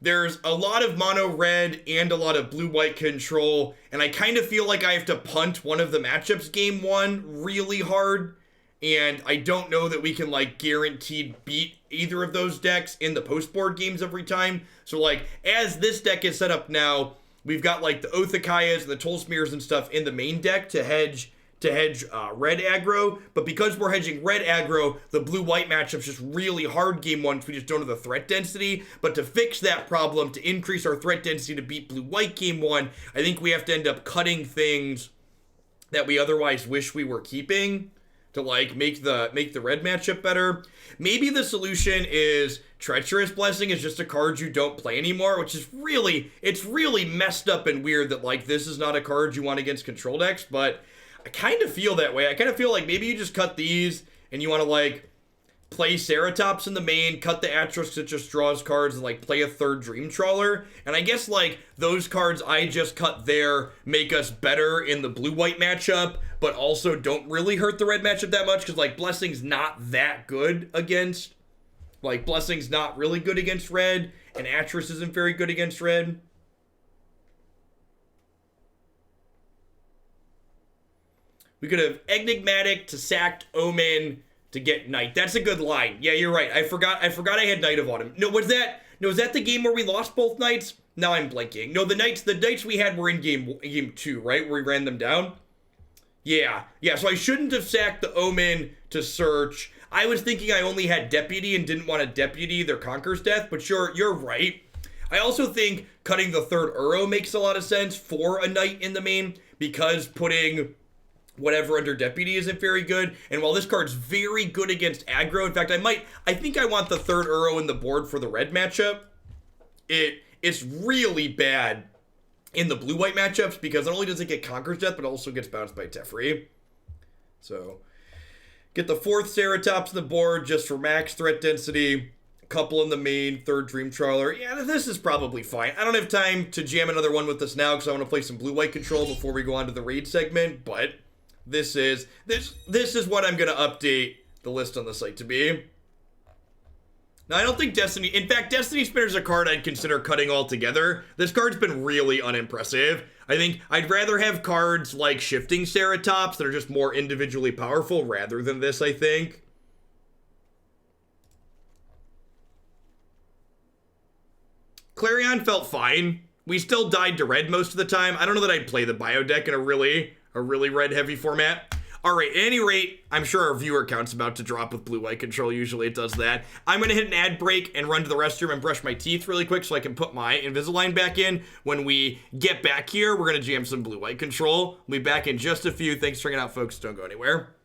there's a lot of mono red and a lot of blue-white control, and I kind of feel like I have to punt one of the matchups game one really hard, and I don't know that we can, like, guaranteed beat either of those decks in the post-board games every time. So, like, as this deck is set up now, we've got, like, the Othakayas and the Tolsimirs and stuff in the main deck to hedge red aggro, but because we're hedging red aggro, the blue-white matchup's just really hard game one because we just don't have the threat density. But to fix that problem, to increase our threat density to beat blue-white game one, I think we have to end up cutting things that we otherwise wish we were keeping to, like, make the red matchup better. Maybe the solution is Treacherous Blessing is just a card you don't play anymore, which is it's really messed up and weird that, like, this is not a card you want against control decks, but I kind of feel that way. I kind of feel like maybe you just cut these and you want to, like, play Ceratops in the main, cut the Atris that just draws cards, and, like, play a third Dream Trawler. And I guess, like, those cards I just cut there make us better in the blue-white matchup, but also don't really hurt the red matchup that much, because, like, Blessing's not that good against, like, Blessing's not really good against red, and Atris isn't very good against red. We could have Enigmatic to sacked Omen to get Knight. That's a good line. Yeah, you're right. I forgot I had Knight of Autumn. No, was that the game where we lost both Knights? Now I'm blanking. No, the Knights we had were in game 2, right? Where we ran them down? Yeah, so I shouldn't have sacked the Omen to search. I was thinking I only had Deputy and didn't want to Deputy their Conqueror's Death, but you're right. I also think cutting the third Uro makes a lot of sense for a Knight in the main, because putting whatever under Deputy isn't very good. And while this card's very good against aggro, in fact, I think I want the third Uro in the board for the red matchup. It's really bad in the blue-white matchups because not only does it get Conqueror's Death, but also gets bounced by Teferi. So, get the fourth Ceratops on the board just for max threat density. Couple in the main, third Dream Trawler. Yeah, this is probably fine. I don't have time to jam another one with this now because I want to play some blue-white control before we go on to the raid segment, but this is what I'm going to update the list on the site to be. Now, I don't think Destiny... In fact, Destiny Spinner's a card I'd consider cutting altogether. This card's been really unimpressive. I think I'd rather have cards like Shifting Ceratops that are just more individually powerful rather than this, I think. Clarion felt fine. We still died to red most of the time. I don't know that I'd play the bio deck in a really red-heavy format. All right, at any rate, I'm sure our viewer count's about to drop with blue-white control. Usually it does that. I'm going to hit an ad break and run to the restroom and brush my teeth really quick so I can put my Invisalign back in. When we get back here, we're going to jam some blue-white control. We'll be back in just a few. Thanks for hanging out, folks. Don't go anywhere.